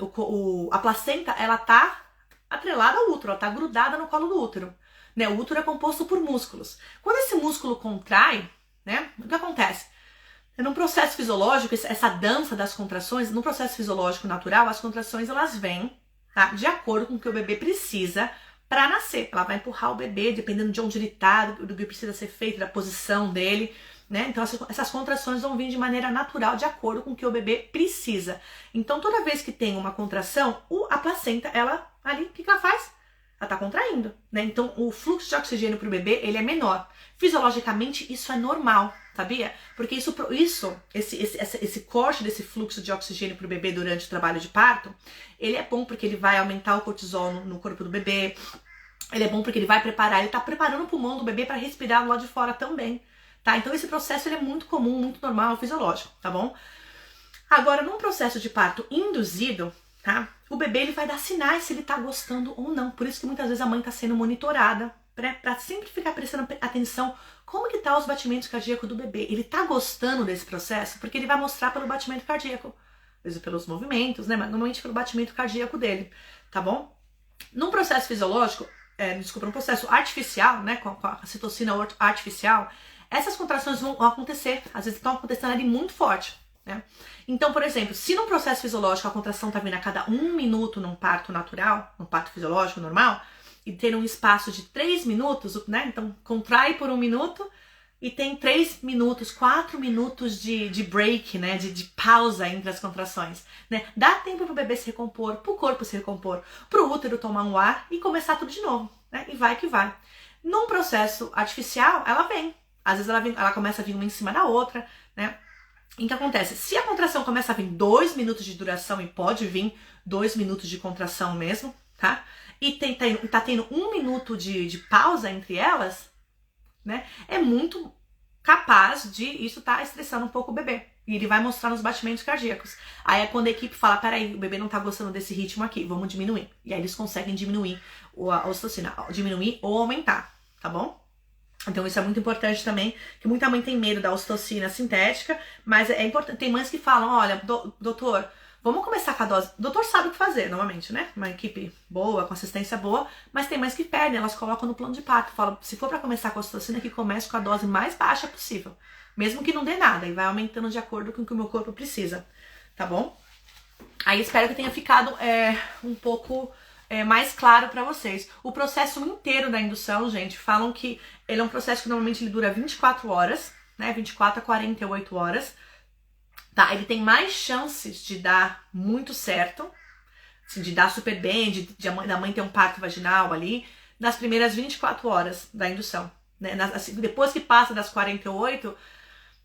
A placenta, ela tá atrelada ao útero, ela tá grudada no colo do útero. Né? O útero é composto por músculos. Quando esse músculo contrai, né? O que acontece? Num processo fisiológico, essa dança das contrações, no processo fisiológico natural, as contrações elas vêm, tá? De acordo com o que o bebê precisa para nascer. Ela vai empurrar o bebê, dependendo de onde ele tá, do que precisa ser feito, da posição dele. Né? Então essas contrações vão vir de maneira natural, de acordo com o que o bebê precisa. Então toda vez que tem uma contração, a placenta, ela ali, o que ela faz? Ela está contraindo, né? Então o fluxo de oxigênio para o bebê, ele é menor. Fisiologicamente isso é normal, sabia? Porque esse corte desse fluxo de oxigênio para o bebê durante o trabalho de parto, ele é bom porque ele vai aumentar o cortisol no corpo do bebê. Ele é bom porque ele está preparando o pulmão do bebê para respirar do lado de fora também. Tá? Então esse processo ele é muito comum, muito normal, fisiológico, tá bom? Agora, num processo de parto induzido, tá? O bebê ele vai dar sinais se ele tá gostando ou não. Por isso que muitas vezes a mãe tá sendo monitorada, pra sempre ficar prestando atenção como que tá os batimentos cardíacos do bebê. Ele tá gostando desse processo? Porque ele vai mostrar pelo batimento cardíaco. Às vezes pelos movimentos, né? Mas normalmente pelo batimento cardíaco dele, tá bom? Num processo fisiológico, num processo artificial, né? Com a citocina artificial, essas contrações vão acontecer, às vezes estão acontecendo ali muito forte, né? Então, por exemplo, se num processo fisiológico a contração está vindo a cada 1 minuto num parto natural, num parto fisiológico normal, e ter um espaço de 3 minutos, né? Então, contrai por 1 minuto e tem 3 minutos, 4 minutos de break, né? De pausa entre as contrações, né? Dá tempo pro bebê se recompor, pro corpo se recompor, pro útero tomar um ar e começar tudo de novo, né? E vai que vai. Num processo artificial, ela vem. Às vezes ela começa a vir uma em cima da outra, né? E o que acontece? Se a contração começa a vir 2 minutos de duração, e pode vir 2 minutos de contração mesmo, tá? E tá tendo 1 minuto de pausa entre elas, né? É muito capaz de isso tá estressando um pouco o bebê. E ele vai mostrar nos batimentos cardíacos. Aí é quando a equipe fala, peraí, o bebê não tá gostando desse ritmo aqui, vamos diminuir. E aí eles conseguem diminuir a ocitocina, diminuir ou aumentar, tá bom? Então isso é muito importante também, que muita mãe tem medo da ocitocina sintética, mas é importante, tem mães que falam, olha, doutor, vamos começar com a dose. O doutor sabe o que fazer, normalmente, né? Uma equipe boa, com assistência boa, mas tem mães que perdem, elas colocam no plano de parto, falam, se for para começar com a ocitocina, que comece com a dose mais baixa possível, mesmo que não dê nada, e vai aumentando de acordo com o que o meu corpo precisa, tá bom? Aí espero que tenha ficado um pouco mais claro para vocês. O processo inteiro da indução, gente, falam que ele é um processo que normalmente ele dura 24 horas, né? 24 a 48 horas. Tá? Ele tem mais chances de dar muito certo, assim, de dar super bem, da mãe ter um parto vaginal ali, nas primeiras 24 horas da indução. Né? Depois que passa das 48,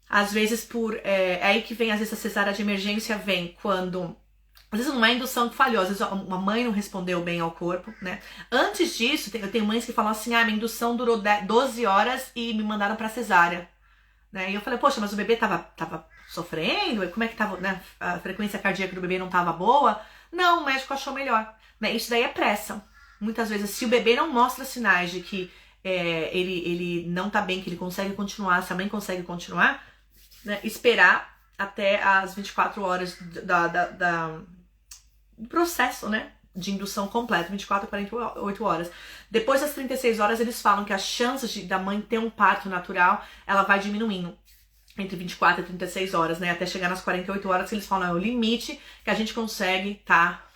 às vezes é aí que vem, às vezes a cesárea de emergência vem quando... Às vezes não é a indução que falhou, às vezes uma mãe não respondeu bem ao corpo, né? Antes disso, eu tenho mães que falam assim, minha indução durou 12 horas e me mandaram pra cesárea, né? E eu falei, poxa, mas o bebê tava sofrendo, como é que tava, né? A frequência cardíaca do bebê não tava boa. Não, o médico achou melhor, né? Isso daí é pressa. Muitas vezes, se o bebê não mostra sinais de que ele não tá bem, que ele consegue continuar, se a mãe consegue continuar, né? Esperar até as 24 horas do processo, né? De indução completa, 24 a 48 horas. Depois das 36 horas, eles falam que as chances da mãe ter um parto natural, ela vai diminuindo entre 24 e 36 horas, né? Até chegar nas 48 horas, que eles falam é o limite que a gente consegue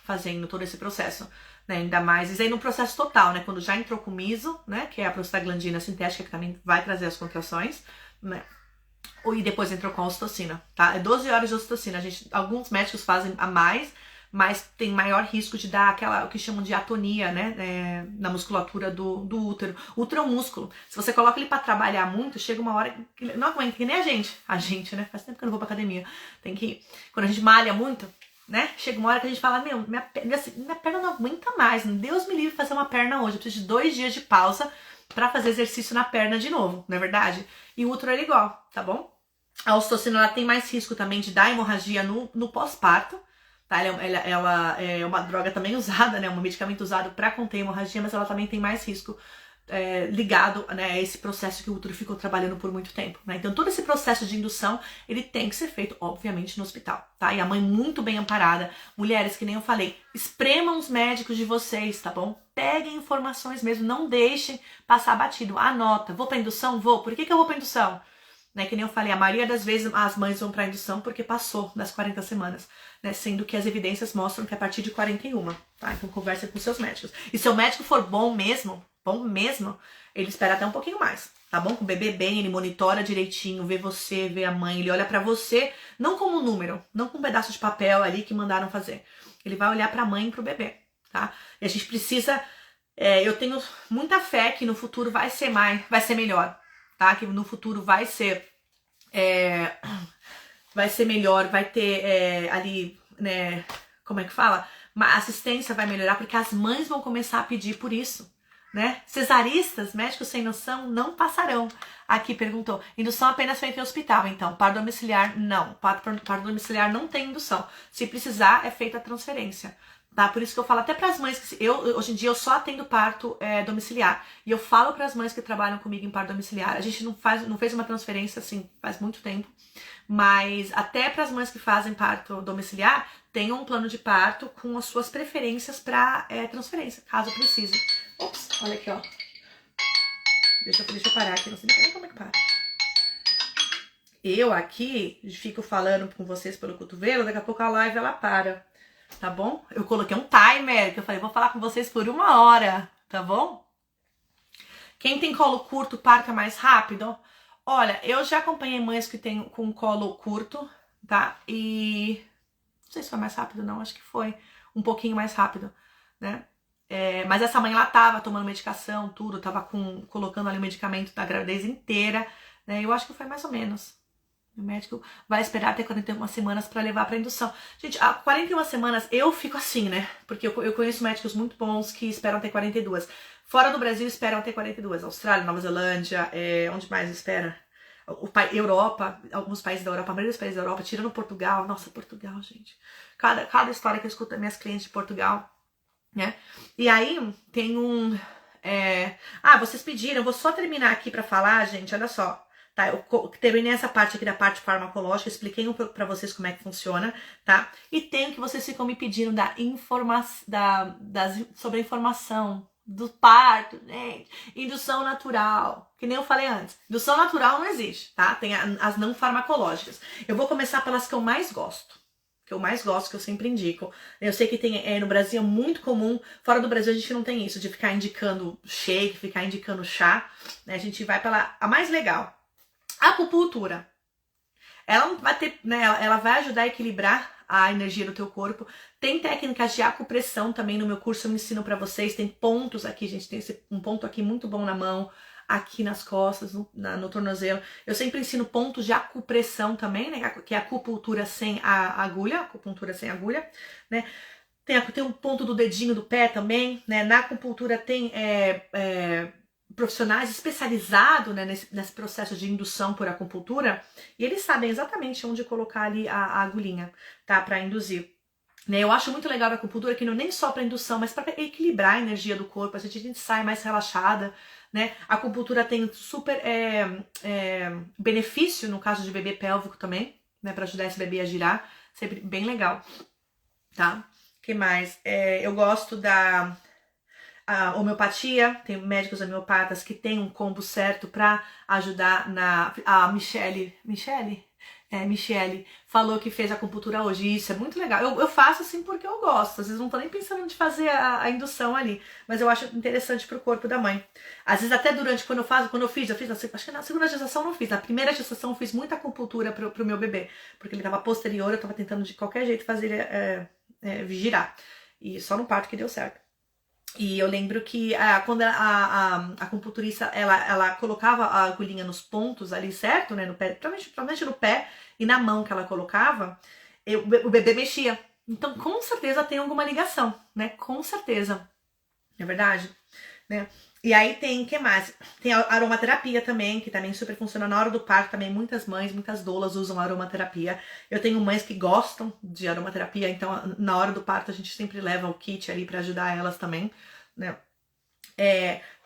fazendo todo esse processo, né? Ainda mais, isso aí no processo total, né? Quando já entrou com miso, né? Que é a prostaglandina sintética, que também vai trazer as contrações, né? E depois entrou com a ocitocina, tá? É 12 horas de ocitocina. Alguns médicos fazem a mais, mas tem maior risco de dar o que chamam de atonia, né, na musculatura do útero. O útero é um músculo. Se você coloca ele pra trabalhar muito, chega uma hora que não aguenta, que nem a gente, né, faz tempo que eu não vou pra academia, quando a gente malha muito, né, chega uma hora que a gente fala, minha perna não aguenta mais, Deus me livre fazer uma perna hoje, eu preciso de 2 dias de pausa pra fazer exercício na perna de novo, não é verdade? E o útero é igual, tá bom? A ocitocina, ela tem mais risco também de dar hemorragia no pós-parto, tá? Ela é uma droga também usada, né? Um medicamento usado para conter hemorragia, mas ela também tem mais risco ligado, né, a esse processo que o útero ficou trabalhando por muito tempo, né? Então todo esse processo de indução, ele tem que ser feito, obviamente, no hospital, tá? E a mãe muito bem amparada. Mulheres, que nem eu falei, espremam os médicos de vocês, tá bom? Peguem informações mesmo, não deixem passar batido. Anota, vou pra indução? Vou. Por que eu vou pra indução? Né, que nem eu falei, a maioria das vezes as mães vão para indução porque passou das 40 semanas, né, sendo que as evidências mostram que é a partir de 41, tá? Então conversa com seus médicos. E se o médico for bom mesmo, ele espera até um pouquinho mais, tá bom? Com o bebê bem, ele monitora direitinho, vê você, vê a mãe, ele olha para você, não como um número, não com um pedaço de papel ali que mandaram fazer. Ele vai olhar para a mãe e para o bebê, tá? E a gente precisa, eu tenho muita fé que no futuro vai ser melhor, tá? Que no futuro vai ser melhor, vai ter ali, né, como é que fala? A assistência vai melhorar, porque as mães vão começar a pedir por isso, né? Cesaristas, médicos sem noção, não passarão. Aqui perguntou, indução apenas feita em hospital, então, parto domiciliar, não. Parto domiciliar não tem indução. Se precisar, é feita a transferência. Tá? Por isso que eu falo até para as mães que hoje em dia eu só atendo parto domiciliar. E eu falo para as mães que trabalham comigo em parto domiciliar. A gente não fez uma transferência assim faz muito tempo, mas até para as mães que fazem parto domiciliar, tenham um plano de parto com as suas preferências para transferência, caso precise. Ops, olha aqui, ó. Deixa eu parar aqui, não sei nem como é que para. Eu aqui fico falando com vocês pelo cotovelo, daqui a pouco a live ela para. Tá bom? Eu coloquei um timer, que eu falei, vou falar com vocês por 1 hora, tá bom? Quem tem colo curto, parta mais rápido? Olha, eu já acompanhei mães que tem com colo curto, tá? E não sei se foi mais rápido não, acho que foi um pouquinho mais rápido, né? Mas essa mãe, ela tava tomando medicação, tudo, tava colocando ali o medicamento da gravidez inteira, né? Eu acho que foi mais ou menos. O médico vai esperar até 41 semanas para levar para indução. Gente, a 41 semanas eu fico assim, né? Porque eu conheço médicos muito bons que esperam até 42. Fora do Brasil esperam até 42. Austrália, Nova Zelândia, onde mais espera? Europa, alguns países da Europa, a maioria dos países da Europa, tirando Portugal. Nossa, Portugal, gente. Cada história que eu escuto das minhas clientes de Portugal, né? E aí tem vocês pediram, eu vou só terminar aqui para falar, gente, olha só. Tá, eu terminei essa parte aqui da parte farmacológica, expliquei um pouco pra vocês como é que funciona, tá? E tem o que vocês ficam me pedindo sobre a informação do parto, gente. Indução natural, que nem eu falei antes. Indução natural não existe, tá? Tem as não farmacológicas. Eu vou começar pelas que eu mais gosto. Que eu sempre indico. Eu sei que tem no Brasil é muito comum, fora do Brasil a gente não tem isso, de ficar indicando shake, ficar indicando chá, né? A gente vai pela a mais legal. A acupuntura, ela vai ter, né, ela vai ajudar a equilibrar a energia do teu corpo. Tem técnicas de acupressão também no meu curso, eu ensino pra vocês. Tem pontos aqui, gente, tem um ponto aqui muito bom na mão, aqui nas costas, no tornozelo. Eu sempre ensino pontos de acupressão também, né, que é a acupuntura sem a agulha, né. Tem um ponto do dedinho do pé também, né. Na acupuntura tem profissionais especializados, né, nesse processo de indução por acupuntura, e eles sabem exatamente onde colocar ali a agulhinha, tá, para induzir. Né, eu acho muito legal a acupuntura que não é nem só para indução, mas para equilibrar a energia do corpo, a gente sai mais relaxada, né? A acupuntura tem super benefício no caso de bebê pélvico também, né, para ajudar esse bebê a girar, sempre bem legal, tá? Que mais? Eu gosto da a homeopatia, tem médicos homeopatas que tem um combo certo para ajudar a Michele falou que fez acupuntura hoje, isso é muito legal. Eu faço assim porque eu gosto, às vezes não tô nem pensando de fazer a indução ali, mas eu acho interessante pro corpo da mãe. Às vezes até durante, quando eu fiz, acho que na segunda gestação eu não fiz, na primeira gestação eu fiz muita acupuntura pro meu bebê, porque ele tava posterior, eu tava tentando de qualquer jeito fazer ele girar, e só no parto que deu certo. E eu lembro que quando a acupunturista, ela colocava a agulhinha nos pontos ali, certo? Né, no pé, provavelmente no pé e na mão que ela colocava, o bebê mexia. Então, com certeza tem alguma ligação, né? Com certeza. Não é verdade? Né? E aí tem, o que mais? Tem a aromaterapia também, que também super funciona na hora do parto. Também muitas mães, muitas doulas usam aromaterapia. Eu tenho mães que gostam de aromaterapia, então na hora do parto a gente sempre leva o kit ali para ajudar elas também, né?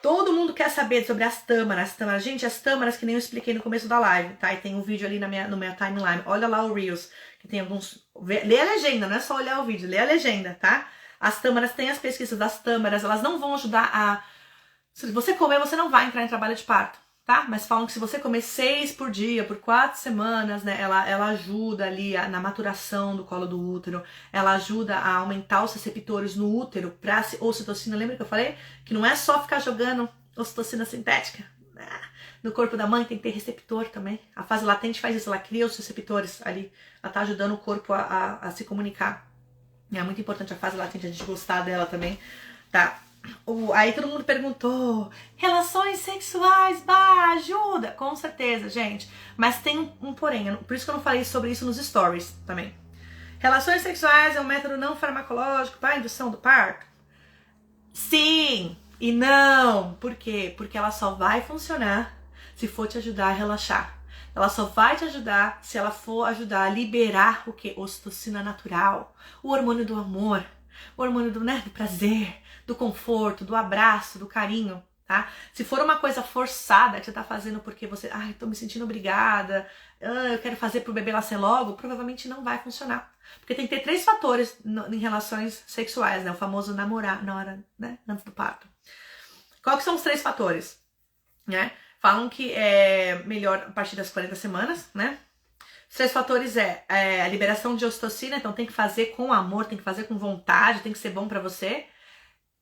Todo mundo quer saber sobre as tâmaras. Gente, as tâmaras que nem eu expliquei no começo da live, tá? E tem um vídeo ali no minha timeline. Olha lá o Reels, que tem alguns... Lê a legenda, não é só olhar o vídeo, lê a legenda, tá? As tâmaras, tem as pesquisas das tâmaras, elas não vão ajudar a... Se você comer, você não vai entrar em trabalho de parto, tá? Mas falam que se você comer 6 por dia, por 4 semanas, né? Ela ajuda ali na maturação do colo do útero, ela ajuda a aumentar os receptores no útero pra ocitocina. Lembra que eu falei? Que não é só ficar jogando ocitocina sintética. No corpo da mãe tem que ter receptor também. A fase latente faz isso, ela cria os receptores ali. Ela tá ajudando o corpo a se comunicar. É muito importante a fase latente, a gente gostar dela também, tá? Aí todo mundo perguntou, relações sexuais, ajuda? Com certeza, gente. Mas tem um porém, por isso que eu não falei sobre isso nos stories também. Relações sexuais é um método não farmacológico para indução do parto? Sim e não. Por quê? Porque ela só vai funcionar se for te ajudar a relaxar. Ela só vai te ajudar se ela for ajudar a liberar o que? Ocitocina natural, o hormônio do amor, o hormônio do prazer, do conforto, do abraço, do carinho, tá? Se for uma coisa forçada que você tá fazendo porque você, tô me sentindo obrigada, eu quero fazer pro bebê nascer logo, provavelmente não vai funcionar. Porque tem que ter 3 fatores em relações sexuais, né? O famoso namorar na hora, né? Antes do parto. Qual que são os 3 fatores? Né? Falam que é melhor a partir das 40 semanas, né? Os 3 fatores a liberação de ocitocina, então tem que fazer com amor, tem que fazer com vontade, tem que ser bom pra você.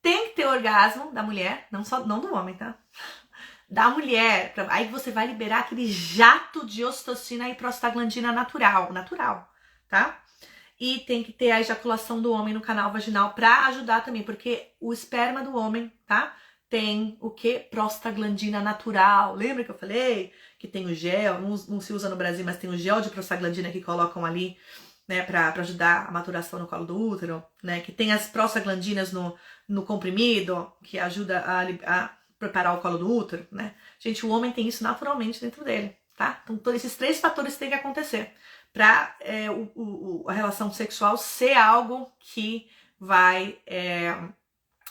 Tem que ter orgasmo da mulher, não do homem, tá? Da mulher. Aí você vai liberar aquele jato de ocitocina e prostaglandina natural, tá? E tem que ter a ejaculação do homem no canal vaginal pra ajudar também, porque o esperma do homem, tá? Tem o que? Prostaglandina natural. Lembra que eu falei? Que tem o gel, não se usa no Brasil, mas tem o gel de prostaglandina que colocam ali, né, pra ajudar a maturação no colo do útero, né? Que tem as prostaglandinas no comprimido, que ajuda a preparar o colo do útero, né? Gente, o homem tem isso naturalmente dentro dele, tá? Então, todos esses 3 fatores têm que acontecer pra a relação sexual ser algo que vai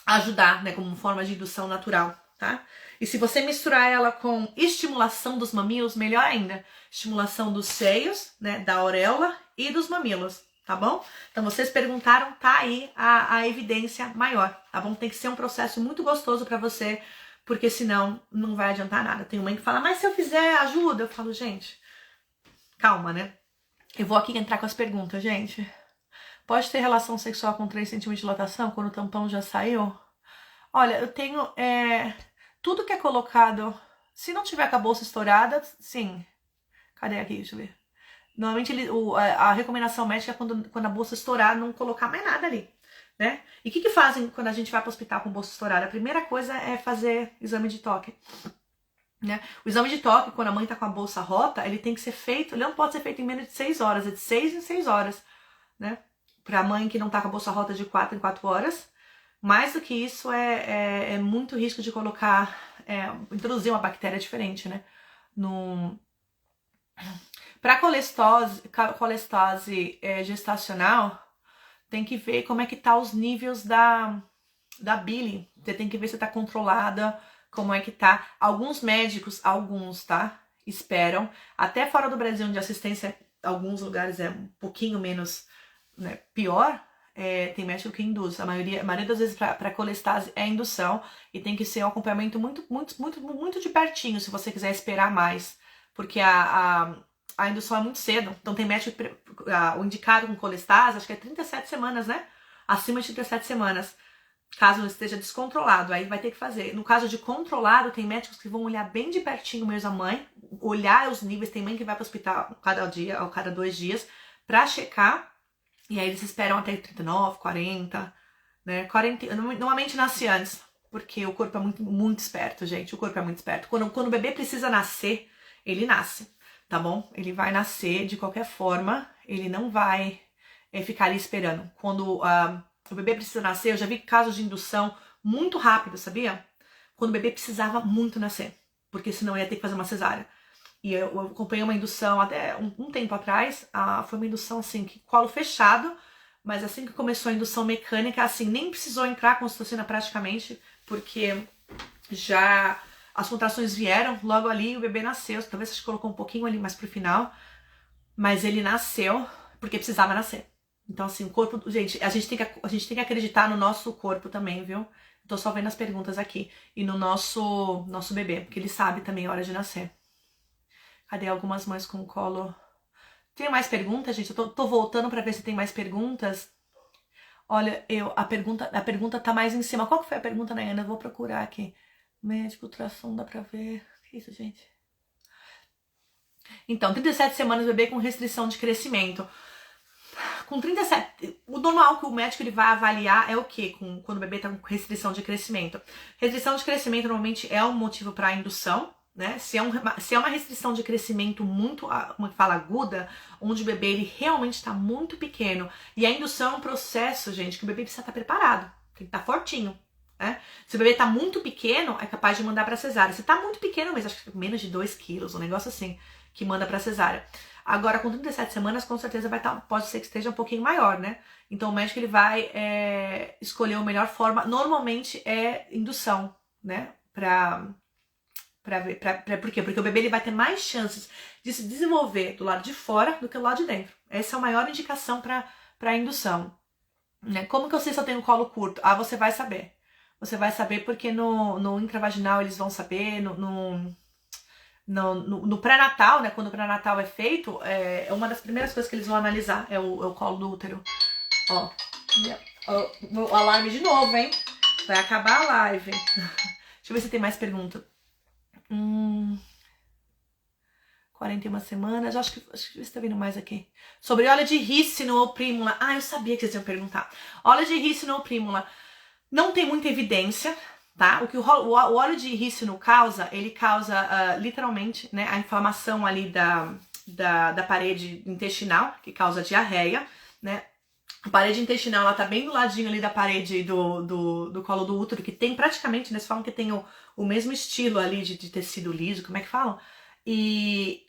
ajudar, né, como forma de indução natural, tá? E se você misturar ela com estimulação dos mamilos, melhor ainda. Estimulação dos seios, né, da auréola e dos mamilos, tá bom? Então vocês perguntaram, tá aí a evidência maior, tá bom? Tem que ser um processo muito gostoso pra você, porque senão não vai adiantar nada. Tem mãe que fala, mas se eu fizer, ajuda? Eu falo, gente, calma, né? Eu vou aqui entrar com as perguntas, gente. Pode ter relação sexual com 3 centímetros de dilatação quando o tampão já saiu? Olha, eu tenho... tudo que é colocado... Se não tiver com a bolsa estourada, sim. Cadê aqui? Deixa eu ver. Normalmente a recomendação médica é quando a bolsa estourar, não colocar mais nada ali, né? E o que fazem quando a gente vai para o hospital com bolsa estourada? A primeira coisa é fazer exame de toque. Né? O exame de toque, quando a mãe tá com a bolsa rota, ele tem que ser feito... Ele não pode ser feito em menos de 6 horas. É de 6 em 6 horas, né? Pra mãe que não tá com a bolsa rota de 4 em 4 horas. Mais do que isso, é muito risco de colocar, introduzir uma bactéria diferente, né? Para colestase gestacional, tem que ver como é que tá os níveis da bile. Você tem que ver se tá controlada, como é que tá. Alguns médicos, tá? Esperam. Até fora do Brasil, onde a assistência, em alguns lugares é um pouquinho menos, né, pior, tem médico que induz. A maioria das vezes para colestase é indução e tem que ser um acompanhamento muito de pertinho, se você quiser esperar mais. Porque a indução é muito cedo. Então tem médico, o indicado com colestase, acho que é 37 semanas, né? Acima de 37 semanas. Caso não esteja descontrolado, aí vai ter que fazer. No caso de controlado, tem médicos que vão olhar bem de pertinho mesmo a mãe, olhar os níveis. Tem mãe que vai para o hospital cada dia ou cada 2 dias para checar. E aí eles esperam até 39, 40, né? 40, normalmente nasce antes, porque o corpo é muito esperto, gente. O corpo é muito esperto. Quando o bebê precisa nascer, ele nasce, tá bom? Ele vai nascer de qualquer forma, ele não vai ficar ali esperando. Quando o bebê precisa nascer, eu já vi casos de indução muito rápido, sabia? Quando o bebê precisava muito nascer, porque senão ia ter que fazer uma cesárea. E eu acompanhei uma indução até um tempo atrás, foi uma indução assim, colo fechado, mas assim que começou a indução mecânica, assim, nem precisou entrar com ocitocina praticamente, porque já as contrações vieram logo ali e o bebê nasceu. Talvez a gente colocou um pouquinho ali mais pro final, mas ele nasceu porque precisava nascer. Então, assim, o corpo... Gente, a gente tem que acreditar no nosso corpo também, viu? Tô só vendo as perguntas aqui. E no nosso bebê, porque ele sabe também a hora de nascer. Cadê algumas mães com colo? Tem mais perguntas, gente? Eu tô voltando pra ver se tem mais perguntas. Olha, a pergunta tá mais em cima. Qual que foi a pergunta, Nayana? Eu vou procurar aqui. Médico, ultrassom, dá pra ver. O que é isso, gente? Então, 37 semanas bebê com restrição de crescimento. Com 37, o normal que o médico ele vai avaliar é o quê? Quando o bebê tá com restrição de crescimento. Restrição de crescimento normalmente é um motivo para indução, né? Se é uma restrição de crescimento muito, como que fala, aguda, onde o bebê ele realmente está muito pequeno, e a indução é um processo, gente, que o bebê precisa estar preparado, tem que estar fortinho, né? Se o bebê está muito pequeno, é capaz de mandar para cesárea. Se está muito pequeno, mas acho que menos de 2 quilos, um negócio assim, que manda para cesárea. Agora, com 37 semanas, com certeza pode ser que esteja um pouquinho maior, né? Então, o médico ele vai escolher a melhor forma. Normalmente é indução, né? Por quê? Porque o bebê ele vai ter mais chances de se desenvolver do lado de fora do que do lado de dentro. Essa é a maior indicação para indução. Né? Como que eu sei se eu tenho colo curto? Você vai saber. Você vai saber porque no intravaginal eles vão saber, no pré-natal, né? Quando o pré-natal é feito, é uma das primeiras coisas que eles vão analisar, é o colo do útero. Ó, o alarme de novo, hein? Vai acabar a live. Deixa eu ver se tem mais pergunta. 41 semanas, acho que você tá vendo mais aqui. Sobre óleo de rícino ou prímula. Eu sabia que vocês iam perguntar. Óleo de rícino ou prímula. Não tem muita evidência, tá? O que o óleo de rícino causa, ele causa literalmente, né, a inflamação ali da parede intestinal, que causa diarreia, né? A parede intestinal, ela tá bem do ladinho ali da parede do colo do útero, que tem praticamente, né, eles falam que tem o mesmo estilo ali de tecido liso, como é que falam? E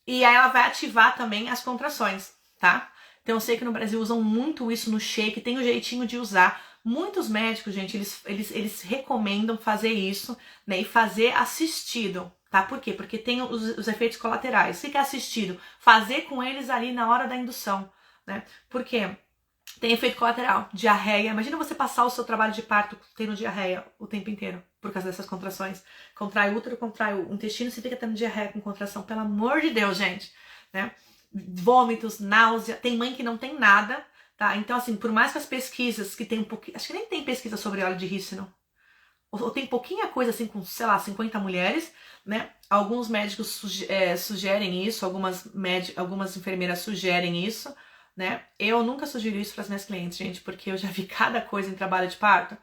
aí ela vai ativar também as contrações, tá? Então eu sei que no Brasil usam muito isso no shake, tem um jeitinho de usar. Muitos médicos, gente, eles recomendam fazer isso, né, e fazer assistido, tá? Por quê? Porque tem os efeitos colaterais. O que é assistido? Fazer com eles ali na hora da indução, né? Por quê? Tem efeito colateral, diarreia. Imagina você passar o seu trabalho de parto tendo diarreia o tempo inteiro, por causa dessas contrações. Contrai o útero, contrai o intestino, você fica tendo diarreia com contração. Pelo amor de Deus, gente, né? Vômitos, náusea. Tem mãe que não tem nada, tá? Então, assim, por mais que as pesquisas que tem um pouquinho... Acho que nem tem pesquisa sobre óleo de rícino. Ou tem pouquinha coisa, assim, com, sei lá, 50 mulheres, né? Alguns médicos sugerem isso, algumas enfermeiras sugerem isso, né? Eu nunca sugiro isso para as minhas clientes, gente, porque eu já vi cada coisa em trabalho de parto,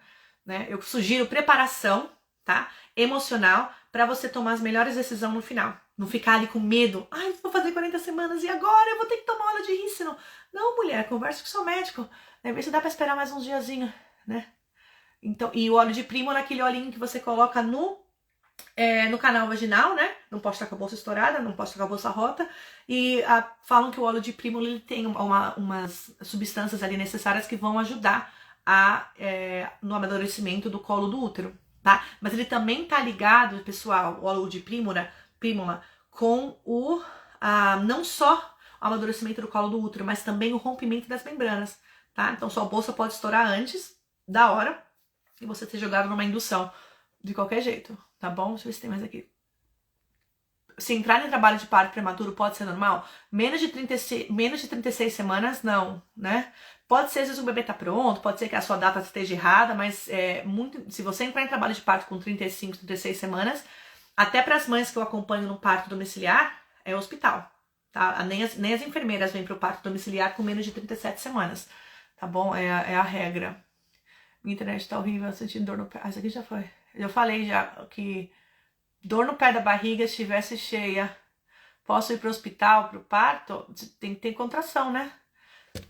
né? Eu sugiro preparação, tá? Emocional, para você tomar as melhores decisões no final. Não ficar ali com medo. Vou fazer 40 semanas e agora eu vou ter que tomar óleo de rícino. Não, mulher, converse com o seu médico, né? Vê se dá para esperar mais uns diazinhos, né? Então, e o óleo de prímula é aquele olhinho que você coloca no canal vaginal, né? Não pode estar com a bolsa estourada, não pode estar com a bolsa rota. E falam que o óleo de prímula ele tem umas substâncias ali necessárias que vão ajudar no amadurecimento do colo do útero, tá? Mas ele também tá ligado, pessoal, o óleo de prímula com não só o amadurecimento do colo do útero, mas também o rompimento das membranas, tá? Então sua bolsa pode estourar antes da hora e você ser jogado numa indução de qualquer jeito, tá bom? Deixa eu ver se tem mais aqui. Se entrar em trabalho de parto prematuro pode ser normal? Menos de 36 semanas, não, né? Pode ser, às vezes o bebê tá pronto, pode ser que a sua data esteja errada, mas se você entrar em trabalho de parto com 35, 36 semanas, até para as mães que eu acompanho no parto domiciliar, é hospital, tá? Nem as enfermeiras vêm pro parto domiciliar com menos de 37 semanas, tá bom? É a regra. Minha internet tá horrível, eu sentindo dor no pé. Isso aqui já foi. Eu falei já que dor no pé da barriga, se estivesse cheia, posso ir pro hospital, pro parto? Tem que ter contração, né?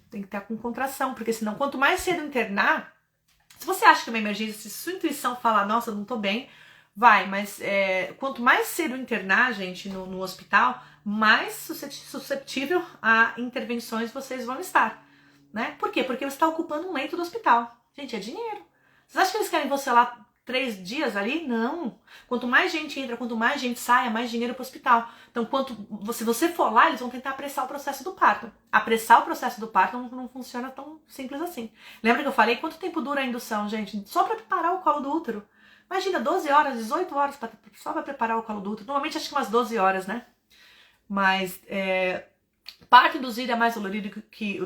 Tem que estar com contração, porque senão, quanto mais cedo internar, se você acha que é uma emergência, se sua intuição fala, nossa, não tô bem, vai, mas quanto mais cedo internar, gente, no hospital, mais susceptível a intervenções vocês vão estar, né? Por quê? Porque você está ocupando um leito do hospital. Gente, é dinheiro. Vocês acham que eles querem você lá 3 dias ali? Não. Quanto mais gente entra, quanto mais gente sai, mais dinheiro para o hospital. Então, se você for lá, eles vão tentar apressar o processo do parto. Apressar o processo do parto não funciona tão simples assim. Lembra que eu falei quanto tempo dura a indução, gente? Só para preparar o colo do útero. Imagina, 12 horas, 18 horas só para preparar o colo do útero. Normalmente acho que umas 12 horas, né? Mas parto induzido é mais dolorido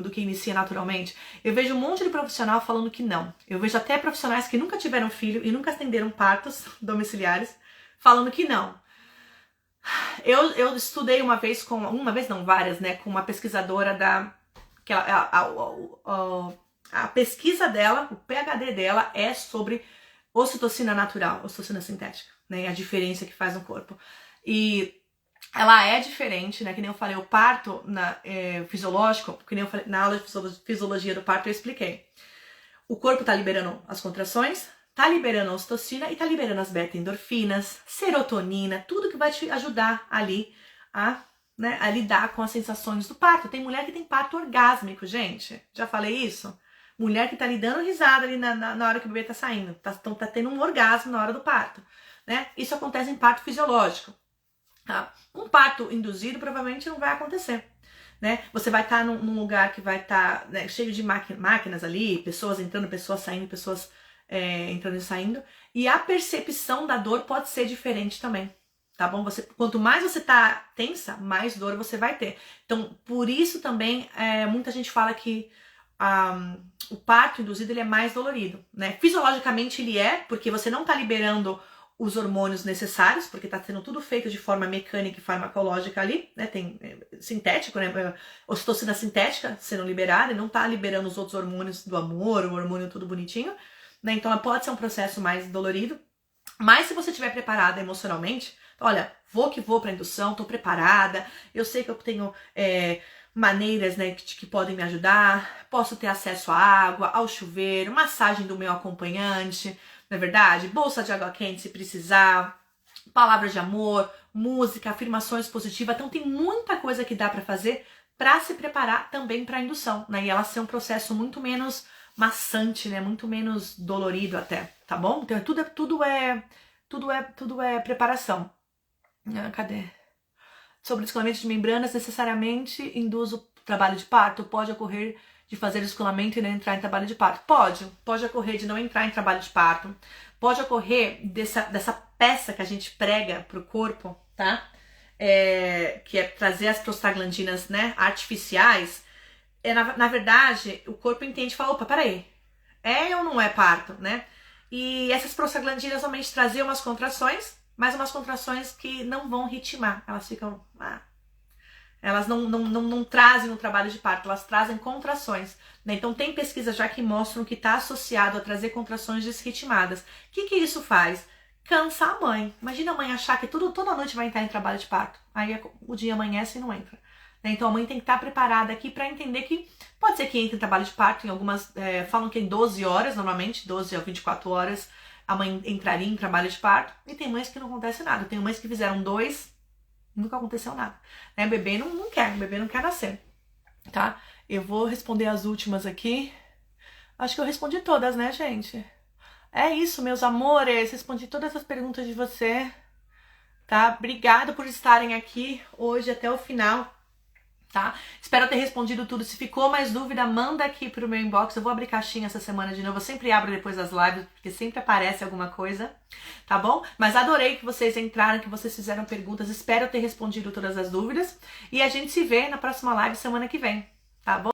do que inicia naturalmente. Eu vejo um monte de profissional falando que não. Eu vejo até profissionais que nunca tiveram filho e nunca atenderam partos domiciliares falando que não. Eu estudei várias, né, com uma pesquisadora a pesquisa dela, o PhD dela é sobre ocitocina natural, ocitocina sintética, né, a diferença que faz no corpo. E ela é diferente, né? Que nem eu falei, o parto fisiológico, que nem eu falei, na aula de fisiologia do parto eu expliquei. O corpo tá liberando as contrações, tá liberando a ocitocina e tá liberando as beta-endorfinas, serotonina, tudo que vai te ajudar ali a lidar com as sensações do parto. Tem mulher que tem parto orgásmico, gente. Já falei isso? Mulher que tá ali dando risada ali na hora que o bebê tá saindo. Tá tendo um orgasmo na hora do parto, né? Isso acontece em parto fisiológico. Tá? Um parto induzido provavelmente não vai acontecer, né? Você vai estar num lugar que vai estar cheio de máquinas ali, pessoas entrando, pessoas saindo, pessoas entrando e saindo, e a percepção da dor pode ser diferente também, tá bom? Quanto mais você tá tensa, mais dor você vai ter. Então, por isso também muita gente fala que o parto induzido ele é mais dolorido, né? Fisiologicamente ele porque você não tá liberando os hormônios necessários, porque tá sendo tudo feito de forma mecânica e farmacológica ali, né? Tem sintético, né? Ocitocina sintética sendo liberada e não tá liberando os outros hormônios do amor, o hormônio tudo bonitinho, né? Então pode ser um processo mais dolorido, mas se você estiver preparada emocionalmente, olha, vou pra indução, tô preparada, eu sei que eu tenho maneiras, né, que podem me ajudar, posso ter acesso à água, ao chuveiro, massagem do meu acompanhante, não é verdade? Bolsa de água quente se precisar, palavras de amor, música, afirmações positivas. Então tem muita coisa que dá para fazer para se preparar também para a indução, né? E ela ser um processo muito menos maçante, né? Muito menos dolorido até, tá bom? Então tudo é preparação. Cadê? Sobre descolamento de membranas, necessariamente induz o trabalho de parto? Pode ocorrer de fazer descolamento e não entrar em trabalho de parto? Pode ocorrer de não entrar em trabalho de parto. Pode ocorrer dessa peça que a gente prega pro corpo, tá? Que é trazer as prostaglandinas, né, artificiais. Na verdade, o corpo entende e fala, opa, peraí, ou não é parto, né? E essas prostaglandinas somente traziam umas contrações, mas umas contrações que não vão ritmar. Elas ficam... Elas não trazem o trabalho de parto, elas trazem contrações, né? Então tem pesquisas já que mostram que está associado a trazer contrações desritmadas. O que isso faz? Cansa a mãe. Imagina a mãe achar que toda noite vai entrar em trabalho de parto. Aí o dia amanhece e não entra, Então a mãe tem que estar preparada aqui para entender que pode ser que entre em trabalho de parto, em algumas, falam que em 12 horas, normalmente, 12 a 24 horas, a mãe entraria em trabalho de parto, e tem mães que não acontece nada. Tem mães que fizeram 2, nunca aconteceu nada. Né? O bebê o bebê não quer nascer, tá? Eu vou responder as últimas aqui. Acho que eu respondi todas, né, gente? É isso, meus amores, respondi todas as perguntas de você, tá? Obrigada por estarem aqui hoje até o final. Tá? Espero ter respondido tudo. Se ficou mais dúvida, manda aqui pro meu inbox. Eu vou abrir caixinha essa semana de novo. Eu sempre abro depois das lives, porque sempre aparece alguma coisa, tá bom? Mas adorei que vocês entraram, que vocês fizeram perguntas. Espero ter respondido todas as dúvidas. E a gente se vê na próxima live semana que vem, tá bom?